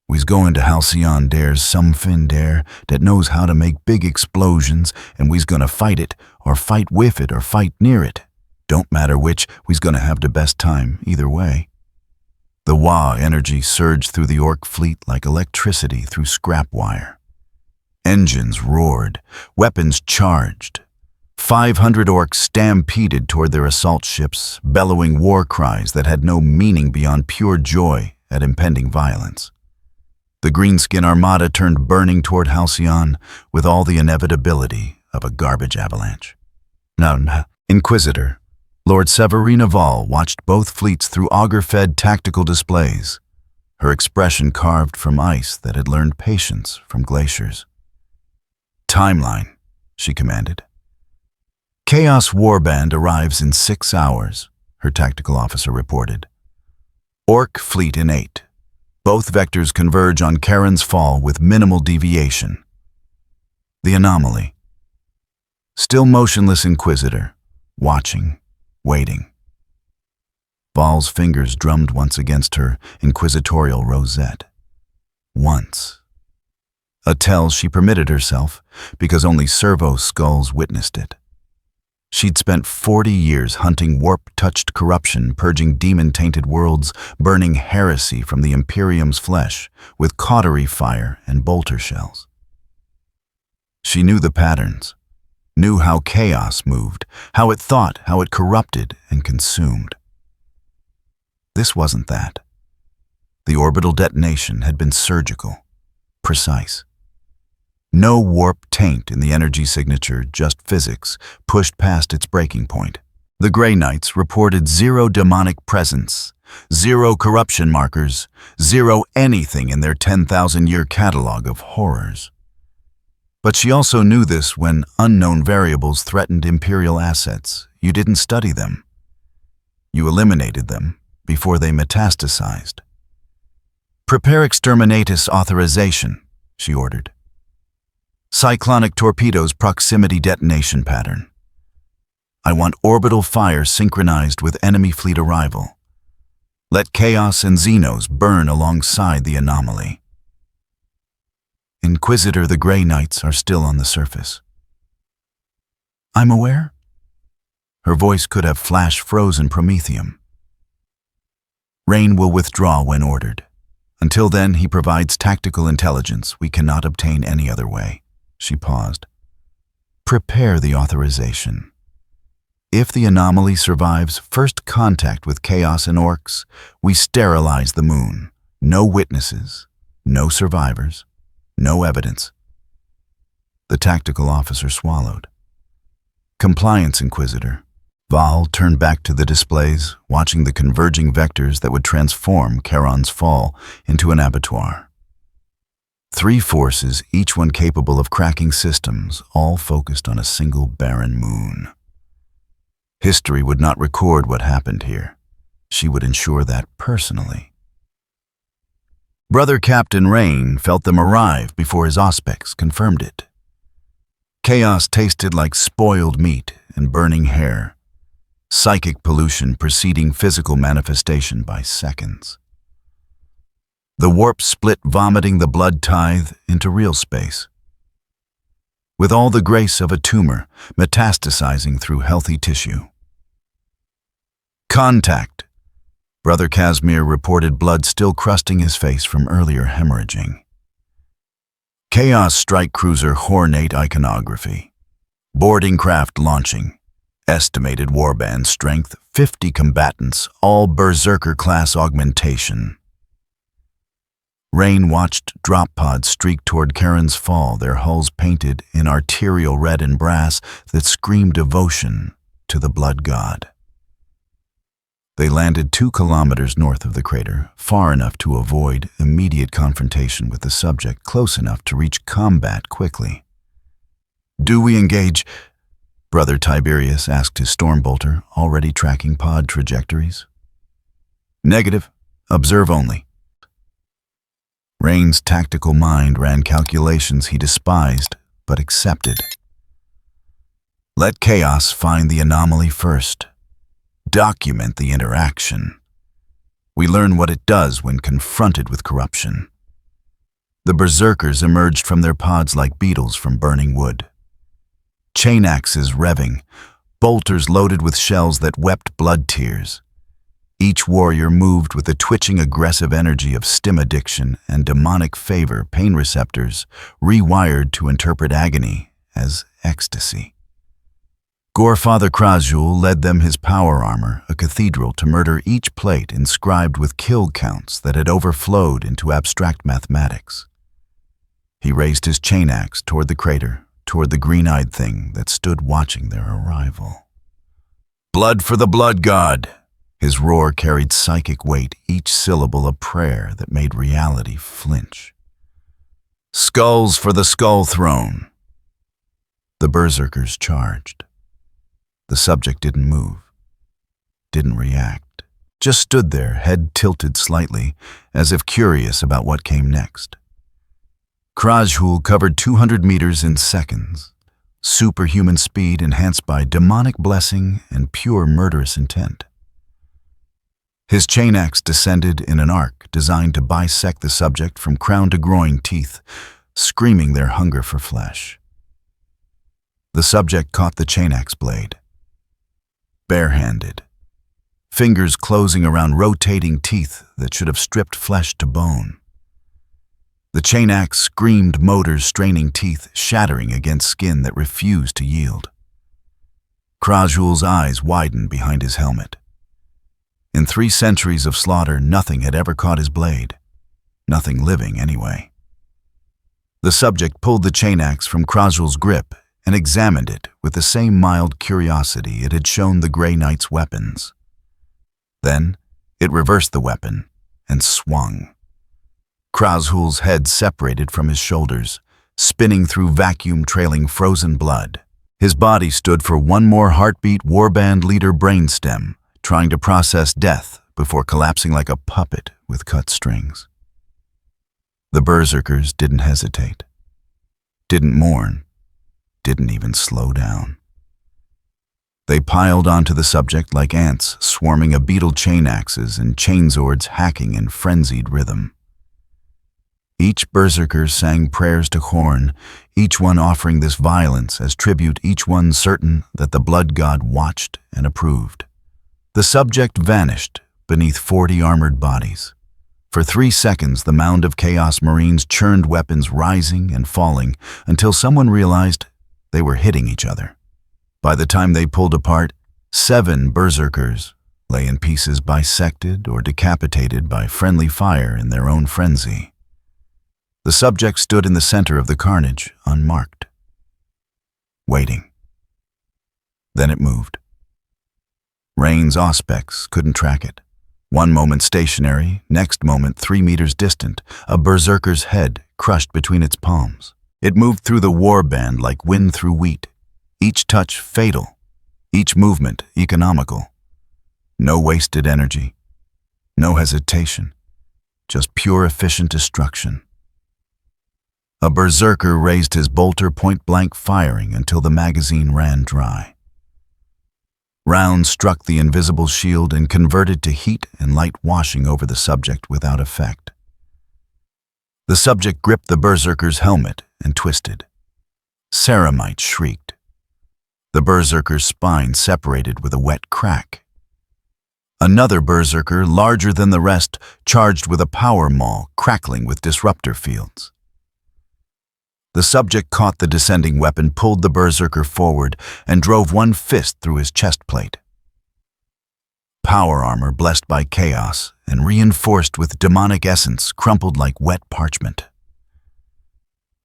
"We's going to Halcyon. There's somefin there that knows how to make big explosions, and we's gonna fight it, or fight with it, or fight near it. Don't matter which, we's gonna have the best time either way." The Wa energy surged through the orc fleet like electricity through scrap wire. Engines roared, weapons charged. 500 orcs stampeded toward their assault ships, bellowing war cries that had no meaning beyond pure joy at impending violence. The greenskin armada turned burning toward Halcyon with all the inevitability of a garbage avalanche. Now, Inquisitor, Lord Severina Vall watched both fleets through auger-fed tactical displays, her expression carved from ice that had learned patience from glaciers. "Timeline," she commanded. "Chaos Warband arrives in 6 hours," her tactical officer reported. "Orc fleet in 8. Both vectors converge on Charon's Fall with minimal deviation." The anomaly. Still motionless Inquisitor, watching, waiting. Vall's fingers drummed once against her inquisitorial rosette. Once. A tell she permitted herself because only servo skulls witnessed it. She'd spent 40 years hunting warp-touched corruption, purging demon-tainted worlds, burning heresy from the Imperium's flesh with cautery fire and bolter shells. She knew the patterns, knew how chaos moved, how it thought, how it corrupted and consumed. This wasn't that. The orbital detonation had been surgical, precise. No warp taint in the energy signature, just physics, pushed past its breaking point. The Grey Knights reported 0 demonic presence, 0 corruption markers, 0 anything in their 10,000-year catalog of horrors. But she also knew this when unknown variables threatened Imperial assets. You didn't study them. You eliminated them before they metastasized. "Prepare exterminatus authorization," she ordered. "Cyclonic torpedoes proximity detonation pattern. I want orbital fire synchronized with enemy fleet arrival. Let Chaos and Xenos burn alongside the anomaly." "Inquisitor, the Grey Knights are still on the surface." "I'm aware." Her voice could have flash-frozen Promethium. "Rain will withdraw when ordered. Until then, he provides tactical intelligence we cannot obtain any other way." She paused. "Prepare the authorization. If the anomaly survives first contact with Chaos and Orcs, we sterilize the moon. No witnesses, no survivors, no evidence." The tactical officer swallowed. "Compliance, Inquisitor." Vall turned back to the displays, watching the converging vectors that would transform Charon's Fall into an abattoir. 3 forces, each one capable of cracking systems, all focused on a single barren moon. History would not record what happened here. She would ensure that personally. Brother Captain Rain felt them arrive before his auspex confirmed it. Chaos tasted like spoiled meat and burning hair, psychic pollution preceding physical manifestation by seconds. The warp split, vomiting the blood tithe into real space. With all the grace of a tumor metastasizing through healthy tissue. "Contact!" Brother Casimir reported, blood still crusting his face from earlier hemorrhaging. "Chaos Strike Cruiser Hornate Iconography. Boarding craft launching. Estimated warband strength, 50 combatants, all Berserker class augmentation." Rain watched drop pods streak toward Charon's Fall, their hulls painted in arterial red and brass that screamed devotion to the blood god. They landed 2 kilometers north of the crater, far enough to avoid immediate confrontation with the subject, close enough to reach combat quickly. "Do we engage?" Brother Tiberius asked his Stormbolter, already tracking pod trajectories. "Negative. Observe only." Rain's tactical mind ran calculations he despised but accepted. Let chaos find the anomaly first. Document the interaction. We learn what it does when confronted with corruption. The berserkers emerged from their pods like beetles from burning wood. Chain axes revving, bolters loaded with shells that wept blood tears. Each warrior moved with the twitching aggressive energy of stim addiction and demonic favor pain receptors rewired to interpret agony as ecstasy. Gorefather Krajul led them his power armor, a cathedral, to murder each plate inscribed with kill counts that had overflowed into abstract mathematics. He raised his chain axe toward the crater, toward the green-eyed thing that stood watching their arrival. Blood for the blood god! His roar carried psychic weight, each syllable a prayer that made reality flinch. Skulls for the skull throne! The berserkers charged. The subject didn't move, didn't react, just stood there, head tilted slightly, as if curious about what came next. Krajul covered 200 meters in seconds, superhuman speed enhanced by demonic blessing and pure murderous intent. His chain axe descended in an arc designed to bisect the subject from crown to groin teeth, screaming their hunger for flesh. The subject caught the chain axe blade. Barehanded, fingers closing around rotating teeth that should have stripped flesh to bone. The chain axe screamed, motors straining teeth, shattering against skin that refused to yield. Krajul's eyes widened behind his helmet. In 3 centuries of slaughter, nothing had ever caught his blade. Nothing living, anyway. The subject pulled the chain axe from Krajul's grip and examined it with the same mild curiosity it had shown the Grey Knight's weapons. Then, it reversed the weapon and swung. Krajul's head separated from his shoulders, spinning through vacuum-trailing frozen blood. His body stood for one more heartbeat warband leader brainstem, trying to process death before collapsing like a puppet with cut strings. The berserkers didn't hesitate, didn't mourn, didn't even slow down. They piled onto the subject like ants swarming a beetle chain axes and chainswords hacking in frenzied rhythm. Each berserker sang prayers to Horn, each one offering this violence as tribute, each one certain that the blood god watched and approved. The subject vanished beneath 40 armored bodies. For 3 seconds, the mound of Chaos Marines churned weapons rising and falling until someone realized they were hitting each other. By the time they pulled apart, 7 berserkers lay in pieces bisected or decapitated by friendly fire in their own frenzy. The subject stood in the center of the carnage, unmarked, waiting. Then it moved. Rain's auspex couldn't track it. One moment stationary, next moment 3 meters distant, a berserker's head crushed between its palms. It moved through the warband like wind through wheat, each touch fatal, each movement economical. No wasted energy, no hesitation, just pure efficient destruction. A berserker raised his bolter point-blank firing until the magazine ran dry. Rounds struck the invisible shield and converted to heat and light washing over the subject without effect. The subject gripped the berserker's helmet and twisted. Ceramite shrieked. The berserker's spine separated with a wet crack. Another berserker, larger than the rest, charged with a power maul crackling with disruptor fields. The subject caught the descending weapon, pulled the berserker forward, and drove one fist through his chest plate. Power armor blessed by chaos and reinforced with demonic essence crumpled like wet parchment.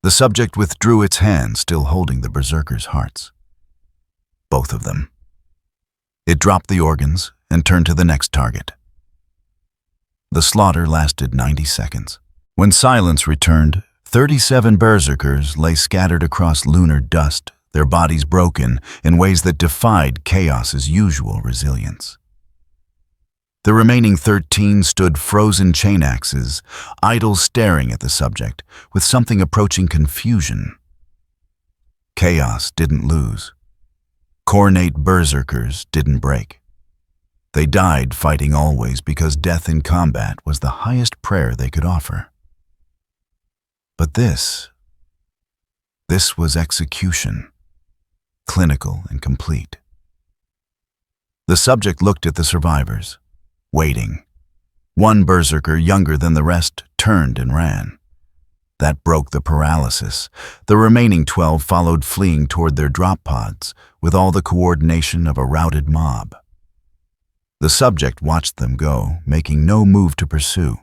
The subject withdrew its hand, still holding the berserker's hearts. Both of them. It dropped the organs and turned to the next target. The slaughter lasted 90 seconds. When silence returned, 37 berserkers lay scattered across lunar dust, their bodies broken in ways that defied chaos's usual resilience. The remaining 13 stood frozen chain axes, idle staring at the subject, with something approaching confusion. Chaos didn't lose. Cornate berserkers didn't break. They died fighting always because death in combat was the highest prayer they could offer. But this was execution, clinical and complete. The subject looked at the survivors, waiting. One berserker, younger than the rest, turned and ran. That broke the paralysis. The remaining 12 followed, fleeing toward their drop pods with all the coordination of a routed mob. The subject watched them go, making no move to pursue.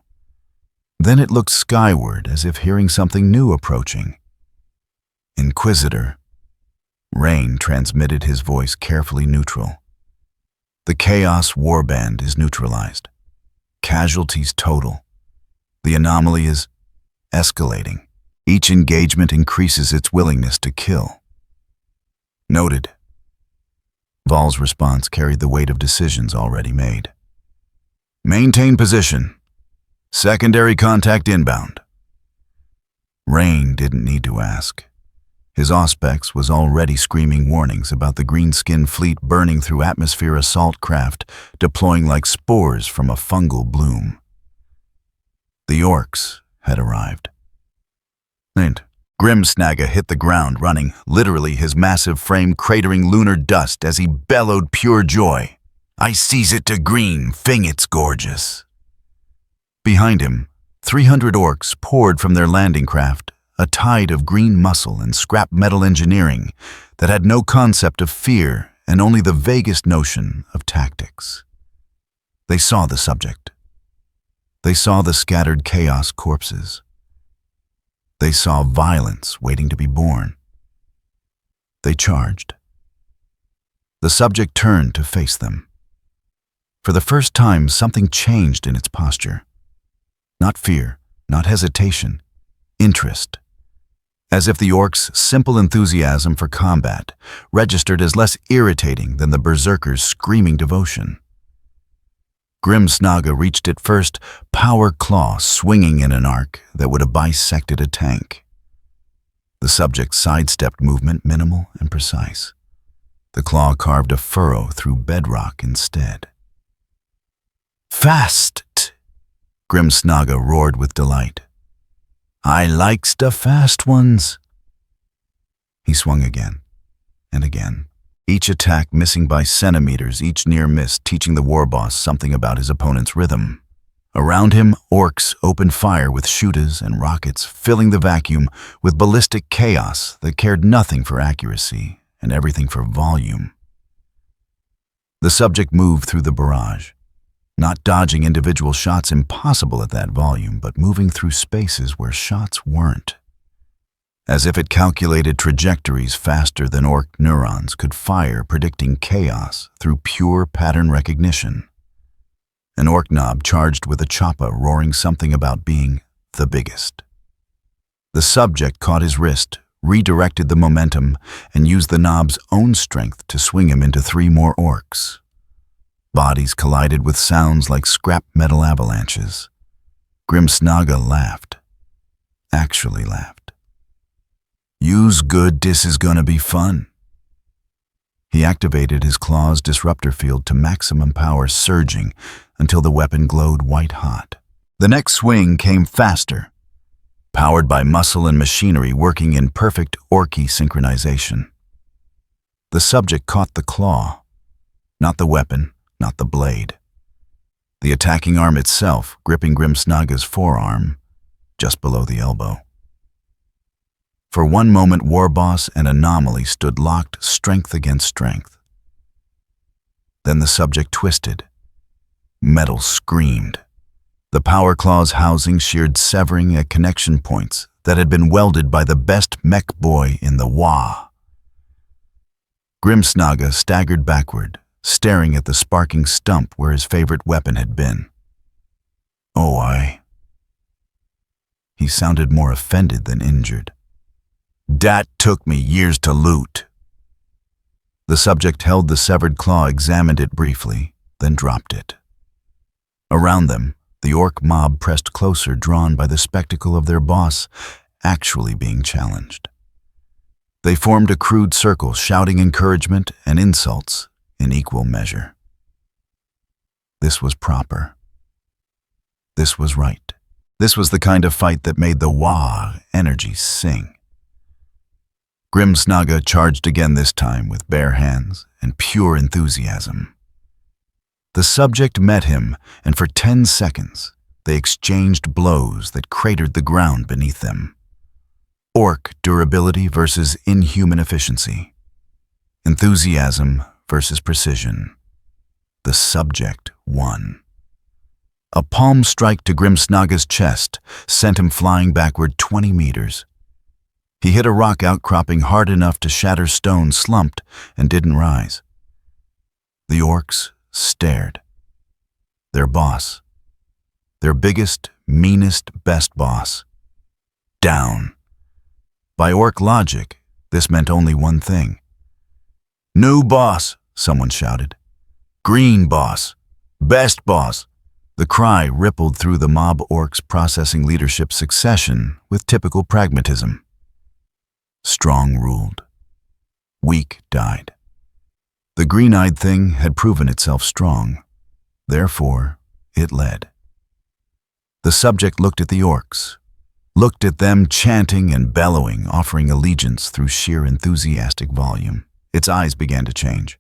Then it looked skyward as if hearing something new approaching. Inquisitor. Rain transmitted his voice, carefully neutral. The Chaos Warband is neutralized. Casualties total. The anomaly is escalating. Each engagement increases its willingness to kill. Noted. Vol's response carried the weight of decisions already made. Maintain position. Secondary contact inbound. Rain didn't need to ask. His Auspex was already screaming warnings about the green-skinned fleet burning through atmosphere assault craft, deploying like spores from a fungal bloom. The orcs had arrived. Grimsnaga hit the ground running, literally his massive frame cratering lunar dust as he bellowed pure joy. I sees it to green, fing it's gorgeous. Behind him, 300 orcs poured from their landing craft, a tide of green muscle and scrap metal engineering that had no concept of fear and only the vaguest notion of tactics. They saw the subject. They saw the scattered chaos corpses. They saw violence waiting to be born. They charged. The subject turned to face them. For the first time, something changed in its posture. Not fear, not hesitation, interest. As if the orcs' simple enthusiasm for combat registered as less irritating than the berserkers' screaming devotion. Grimsnaga reached it first, power claw swinging in an arc that would have bisected a tank. The subject's sidestepped movement minimal and precise. The claw carved a furrow through bedrock instead. Fast! Grimsnaga roared with delight. I likes the fast ones. He swung again and again. Each attack missing by centimeters, each near miss teaching the war boss something about his opponent's rhythm. Around him, orcs opened fire with shooters and rockets, filling the vacuum with ballistic chaos that cared nothing for accuracy and everything for volume. The subject moved through the barrage, not dodging individual shots impossible at that volume, but moving through spaces where shots weren't. As if it calculated trajectories faster than orc neurons could fire, predicting chaos through pure pattern recognition. An orc knob charged with a choppa, roaring something about being the biggest. The subject caught his wrist, redirected the momentum, and used the knob's own strength to swing him into 3 more orcs. Bodies collided with sounds like scrap metal avalanches. Grimsnaga laughed. Actually laughed. Use good, this is gonna be fun. He activated his claw's disruptor field to maximum power, surging until the weapon glowed white hot. The next swing came faster, powered by muscle and machinery working in perfect orky synchronization. The subject caught the claw, not the weapon, not the blade. The attacking arm itself gripping Grimsnaga's forearm, just below the elbow. For one moment, Warboss and Anomaly stood locked, strength against strength. Then the subject twisted. Metal screamed. The power claw's housing sheared, severing at connection points that had been welded by the best mech boy in the WA. Grimsnaga staggered backward, staring at the sparking stump where his favorite weapon had been. Oh, He sounded more offended than injured. Dat took me years to loot. The subject held the severed claw, examined it briefly, then dropped it. Around them, the orc mob pressed closer, drawn by the spectacle of their boss actually being challenged. They formed a crude circle, shouting encouragement and insults in equal measure. This was proper. This was right. This was the kind of fight that made the Wah energy sing. Grimsnaga charged again, this time with bare hands and pure enthusiasm. The subject met him, and for 10 seconds, they exchanged blows that cratered the ground beneath them. Orc durability versus inhuman efficiency. Enthusiasm versus precision. The subject won. A palm strike to Grimsnaga's chest sent him flying backward 20 meters. He hit a rock outcropping hard enough to shatter stone, slumped, and didn't rise. The orcs stared. Their boss, their biggest, meanest, best boss, down. By orc logic, this meant only one thing. "New boss," someone shouted. "Green boss. Best boss." The cry rippled through the mob orcs, processing leadership succession with typical pragmatism. Strong ruled. Weak died. The green-eyed thing had proven itself strong. Therefore, it led. The subject looked at the orcs, looked at them chanting and bellowing, offering allegiance through sheer enthusiastic volume. Its eyes began to change.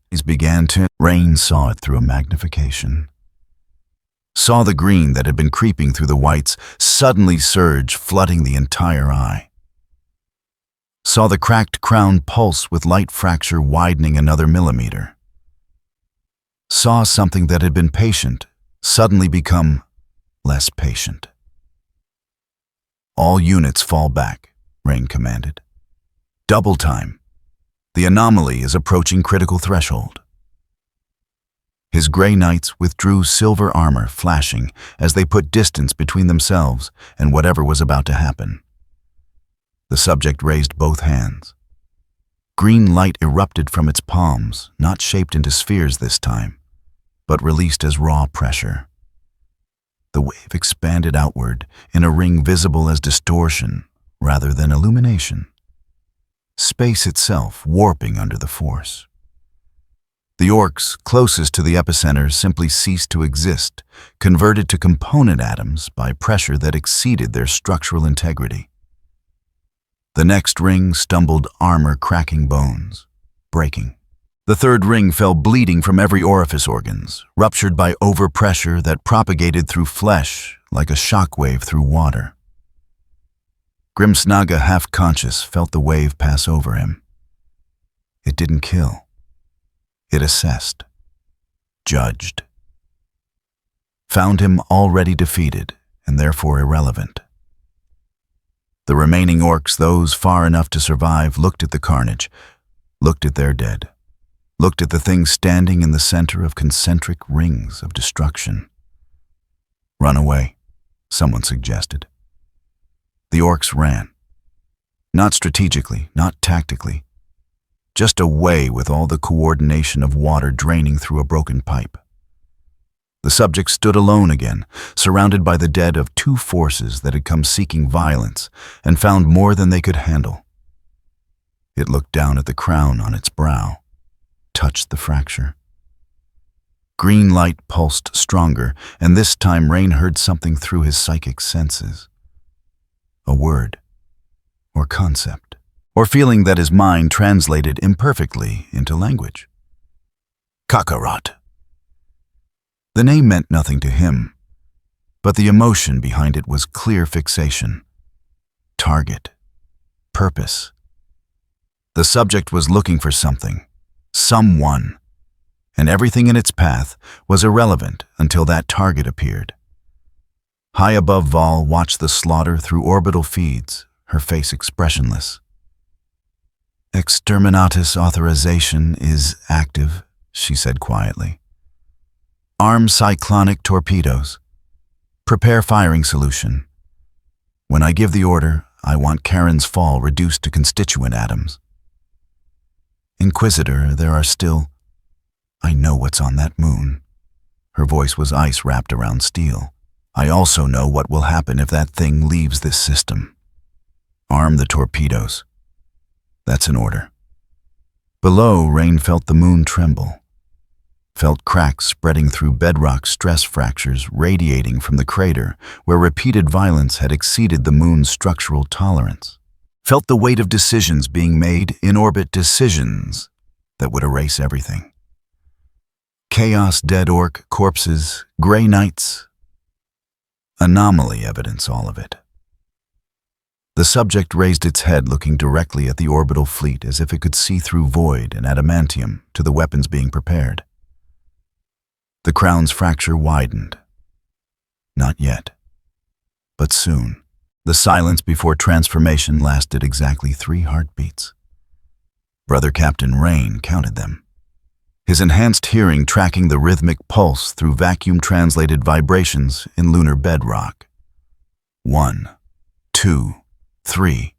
Rain saw it through a magnification. Saw the green that had been creeping through the whites suddenly surge, flooding the entire eye. Saw the cracked crown pulse with light fracture widening another millimeter. Saw something that had been patient suddenly become less patient. "All units fall back," Rain commanded. "Double time. The anomaly is approaching critical threshold." His gray knights withdrew, silver armor flashing as they put distance between themselves and whatever was about to happen. The subject raised both hands. Green light erupted from its palms, not shaped into spheres this time, but released as raw pressure. The wave expanded outward in a ring visible as distortion rather than illumination. Space itself warping under the force. The orcs closest to the epicenter simply ceased to exist, converted to component atoms by pressure that exceeded their structural integrity. The next ring stumbled, armor cracking, bones breaking. The third ring fell bleeding from every orifice, organs ruptured by overpressure that propagated through flesh like a shockwave through water. Grimsnaga, half conscious, felt the wave pass over him. It didn't kill. It assessed, judged. Found him already defeated and therefore irrelevant. The remaining orcs, those far enough to survive, looked at the carnage, looked at their dead, looked at the thing standing in the center of concentric rings of destruction. "Run away," someone suggested. The orcs ran. Not strategically, not tactically. Just away, with all the coordination of water draining through a broken pipe. The subject stood alone again, surrounded by the dead of two forces that had come seeking violence and found more than they could handle. It looked down at the crown on its brow, touched the fracture. Green light pulsed stronger, and this time Rain heard something through his psychic senses. A word, or concept, or feeling that his mind translated imperfectly into language. Kakarot. The name meant nothing to him, but the emotion behind it was clear fixation, target, purpose. The subject was looking for something, someone, and everything in its path was irrelevant until that target appeared. High above, Vol watched the slaughter through orbital feeds, her face expressionless. "Exterminatus authorization is active," she said quietly. "Arm cyclonic torpedoes. Prepare firing solution. When I give the order, I want Charon's fall reduced to constituent atoms. Inquisitor, there are still... I know what's on that moon. Her voice was ice wrapped around steel. "I also know what will happen if that thing leaves this system. Arm the torpedoes." "That's an order." Below, Rain felt the moon tremble, felt cracks spreading through bedrock stress fractures radiating from the crater where repeated violence had exceeded the moon's structural tolerance, felt the weight of decisions being made in orbit, decisions that would erase everything. Chaos, dead orc, corpses, gray nights. Anomaly evidence, all of it. The subject raised its head, looking directly at the orbital fleet as if it could see through void and adamantium to the weapons being prepared. The crown's fracture widened. Not yet, but soon. The silence before transformation lasted exactly 3 heartbeats. Brother Captain Rain counted them, his enhanced hearing tracking the rhythmic pulse through vacuum-translated vibrations in lunar bedrock. 1, 2, 3.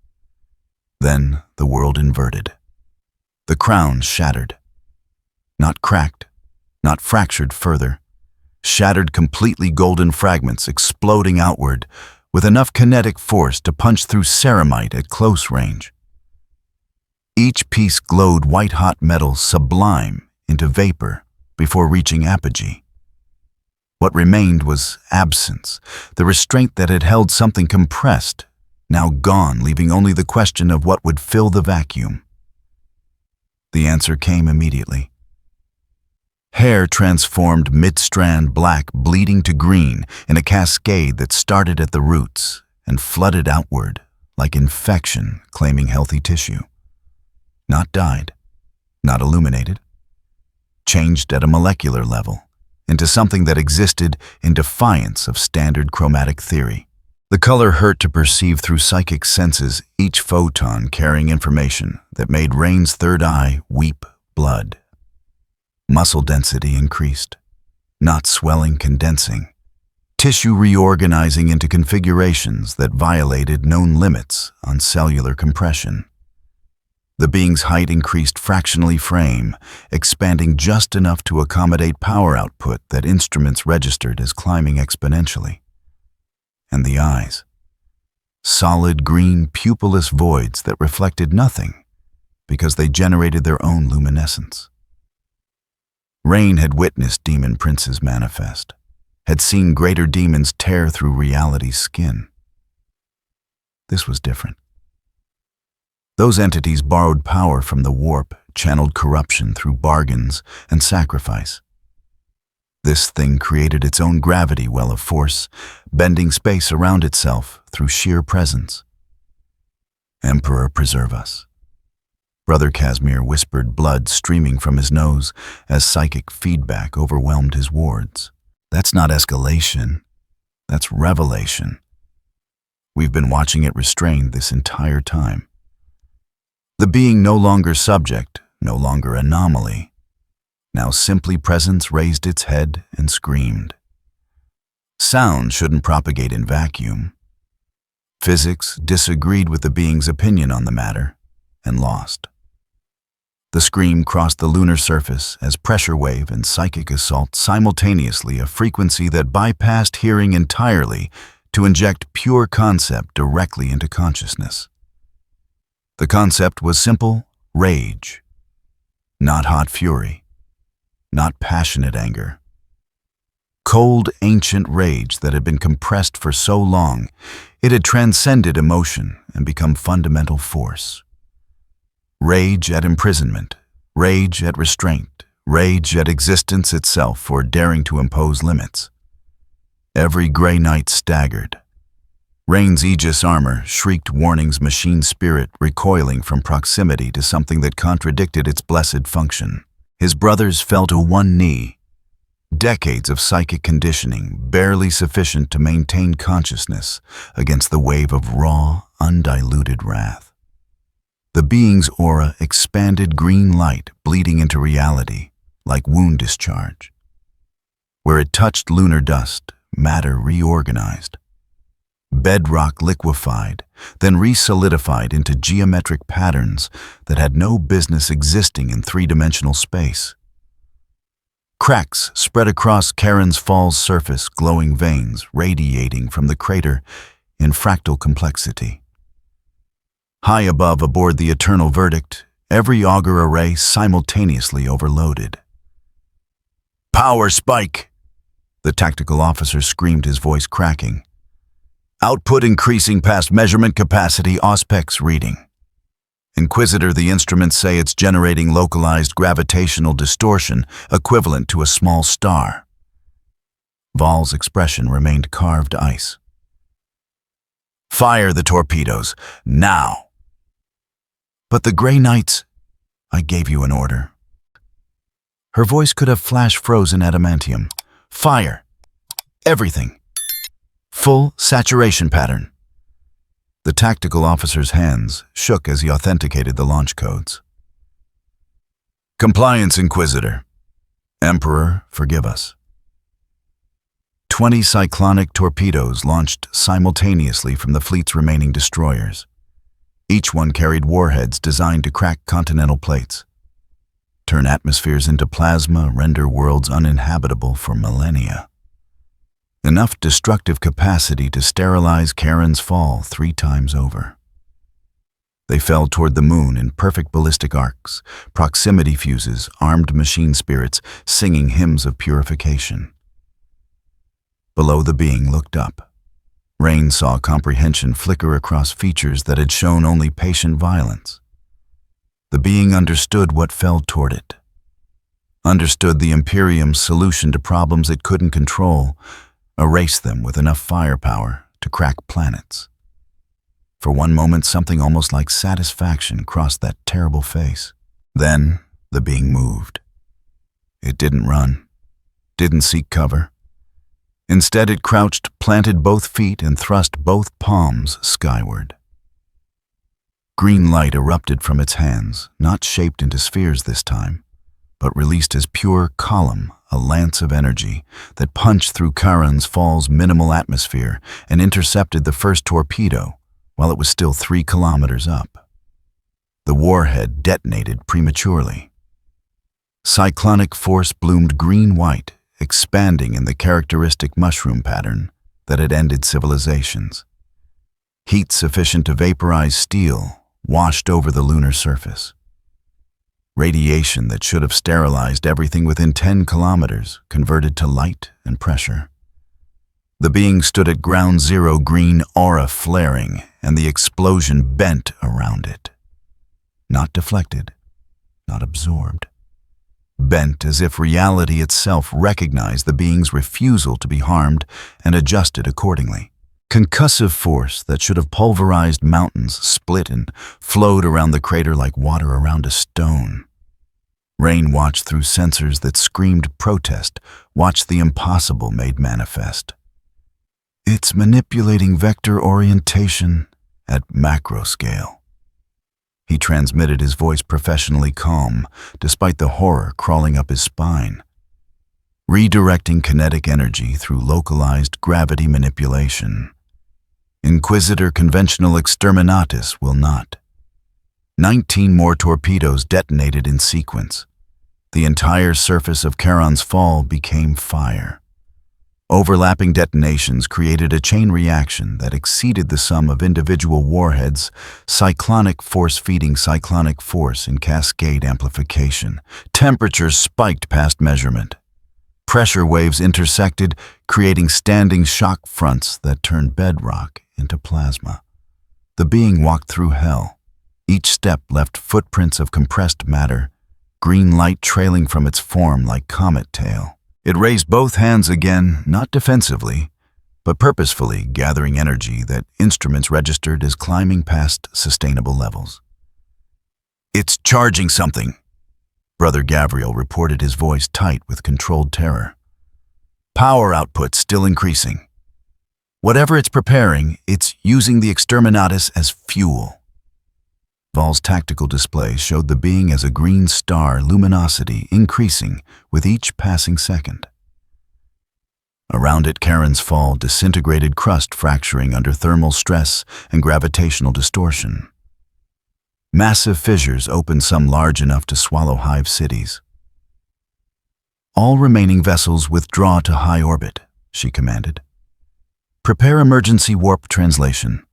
Then the world inverted. The crown shattered. Not cracked, not fractured further. Shattered completely, golden fragments exploding outward with enough kinetic force to punch through ceramite at close range. Each piece glowed white-hot metal sublime into vapor before reaching apogee. What remained was absence, the restraint that had held something compressed, now gone, leaving only the question of what would fill the vacuum. The answer came immediately. Hair transformed mid-strand black, bleeding to green in a cascade that started at the roots and flooded outward like infection claiming healthy tissue. Not dyed, not illuminated, changed at a molecular level into something that existed in defiance of standard chromatic theory. The color hurt to perceive through psychic senses, each photon carrying information that made Rain's third eye weep blood. Muscle density increased, not swelling, condensing. Tissue reorganizing into configurations that violated known limits on cellular compression. The being's height increased fractionally, frame, expanding just enough to accommodate power output that instruments registered as climbing exponentially. And the eyes. Solid green pupilless voids that reflected nothing because they generated their own luminescence. Rain had witnessed demon princes manifest, had seen greater demons tear through reality's skin. This was different. Those entities borrowed power from the warp, channeled corruption through bargains and sacrifice. This thing created its own gravity well of force, bending space around itself through sheer presence. Emperor preserve us. Brother Casimir whispered, blood streaming from his nose as psychic feedback overwhelmed his wards. That's not escalation. That's revelation. We've been watching it restrained this entire time. The being no longer subject, no longer anomaly. Now simply presence raised its head and screamed. Sound shouldn't propagate in vacuum. Physics disagreed with the being's opinion on the matter and lost. The scream crossed the lunar surface as pressure wave and psychic assault simultaneously, a frequency that bypassed hearing entirely to inject pure concept directly into consciousness. The concept was simple rage, not hot fury, not passionate anger. Cold, ancient rage that had been compressed for so long, it had transcended emotion and become fundamental force. Rage at imprisonment, rage at restraint, rage at existence itself for daring to impose limits. Every gray night staggered. Rain's Aegis armor shrieked warnings, machine spirit recoiling from proximity to something that contradicted its blessed function. His brothers fell to one knee. Decades of psychic conditioning, barely sufficient to maintain consciousness against the wave of raw, undiluted wrath. The being's aura expanded, green light bleeding into reality like wound discharge. Where it touched lunar dust, matter reorganized. Bedrock liquefied, then re-solidified into geometric patterns that had no business existing in three-dimensional space. Cracks spread across Charon's Fall's surface, glowing veins radiating from the crater in fractal complexity. High above, aboard the Eternal Verdict, every auger array simultaneously overloaded. "Power spike!" the tactical officer screamed, his voice cracking. "Output increasing past measurement capacity, Auspex reading." "Inquisitor, the instruments say it's generating localized gravitational distortion equivalent to a small star." Val's expression remained carved ice. "Fire the torpedoes, now!" "But the Grey Knights—" "I gave you an order." Her voice could have flash-frozen adamantium. "Fire! Everything! Full saturation pattern." The tactical officer's hands shook as he authenticated the launch codes. "Compliance, Inquisitor." "Emperor, forgive us." 20 cyclonic torpedoes launched simultaneously from the fleet's remaining destroyers. Each one carried warheads designed to crack continental plates, turn atmospheres into plasma, render worlds uninhabitable for millennia. Enough destructive capacity to sterilize Charon's Fall 3 times over. They fell toward the moon in perfect ballistic arcs, proximity fuses, armed machine spirits singing hymns of purification. Below, the being looked up. Rain saw comprehension flicker across features that had shown only patient violence. The being understood what fell toward it. Understood the Imperium's solution to problems it couldn't control, erase them with enough firepower to crack planets. For one moment, something almost like satisfaction crossed that terrible face. Then, the being moved. It didn't run, didn't seek cover. Instead, it crouched, planted both feet, and thrust both palms skyward. Green light erupted from its hands, not shaped into spheres this time, but released as pure column, a lance of energy that punched through Charon's Fall's minimal atmosphere and intercepted the first torpedo while it was still 3 kilometers up. The warhead detonated prematurely. Cyclonic force bloomed green-white, expanding in the characteristic mushroom pattern that had ended civilizations. Heat sufficient to vaporize steel washed over the lunar surface. Radiation that should have sterilized everything within 10 kilometers converted to light and pressure. The being stood at ground zero, green aura flaring, and the explosion bent around it. Not deflected, not absorbed. Bent as if reality itself recognized the being's refusal to be harmed and adjusted accordingly. Concussive force that should have pulverized mountains split and flowed around the crater like water around a stone. Rain watched through sensors that screamed protest, watched the impossible made manifest. It's manipulating vector orientation at macro scale. He transmitted, his voice professionally calm, despite the horror crawling up his spine. Redirecting kinetic energy through localized gravity manipulation. Inquisitor conventional exterminatus will not. 19 more torpedoes detonated in sequence. The entire surface of Charon's Fall became fire. Overlapping detonations created a chain reaction that exceeded the sum of individual warheads, cyclonic force feeding cyclonic force in cascade amplification. Temperatures spiked past measurement. Pressure waves intersected, creating standing shock fronts that turned bedrock into plasma. The being walked through hell. Each step left footprints of compressed matter, green light trailing from its form like comet tail. It raised both hands again, not defensively, but purposefully, gathering energy that instruments registered as climbing past sustainable levels. "It's charging something," Brother Gabriel reported, his voice tight with controlled terror. "Power output still increasing. Whatever it's preparing, it's using the exterminatus as fuel." Val's tactical display showed the being as a green star, luminosity increasing with each passing second. Around it, Charon's Fall, disintegrated crust fracturing under thermal stress and gravitational distortion. Massive fissures opened, some large enough to swallow hive cities. All remaining vessels withdraw to high orbit, she commanded. Prepare emergency warp translation.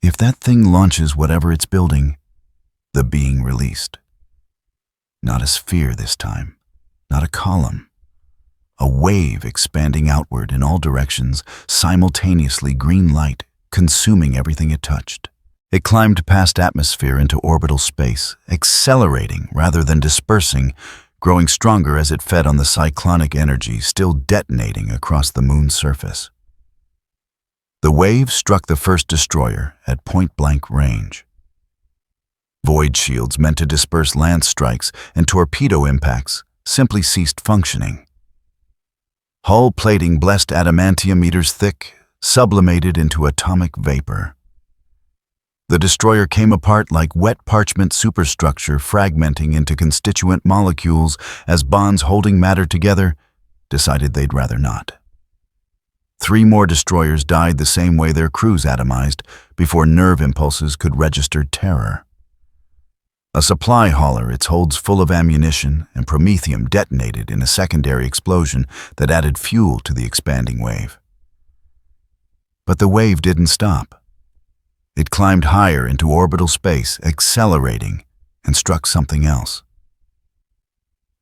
If that thing launches whatever it's building, the being released. Not a sphere this time, not a column. A wave expanding outward in all directions, simultaneously green light, consuming everything it touched. It climbed past atmosphere into orbital space, accelerating rather than dispersing, growing stronger as it fed on the cyclonic energy still detonating across the moon's surface. The wave struck the first destroyer at point-blank range. Void shields meant to disperse lance strikes and torpedo impacts simply ceased functioning. Hull plating blessed adamantium meters thick, sublimated into atomic vapor. The destroyer came apart like wet parchment superstructure fragmenting into constituent molecules as bonds holding matter together decided they'd rather not. 3 more destroyers died the same way their crews atomized before nerve impulses could register terror. A supply hauler, its holds full of ammunition and promethium, detonated in a secondary explosion that added fuel to the expanding wave. But the wave didn't stop. It climbed higher into orbital space, accelerating, and struck something else.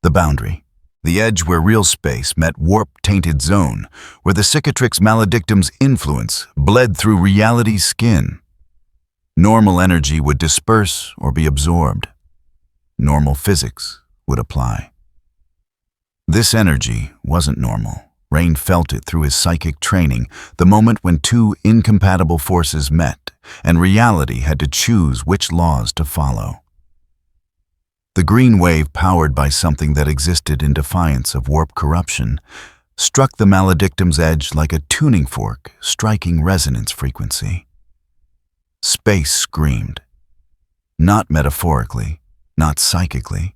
The boundary. The edge where real space met warp-tainted zone, where the cicatrix maledictum's influence bled through reality's skin. Normal energy would disperse or be absorbed. Normal physics would apply. This energy wasn't normal. Rain felt it through his psychic training, the moment when 2 incompatible forces met, and reality had to choose which laws to follow. The green wave, powered by something that existed in defiance of warp corruption, struck the maledictum's edge like a tuning fork striking resonance frequency. Space screamed. Not metaphorically, not psychically.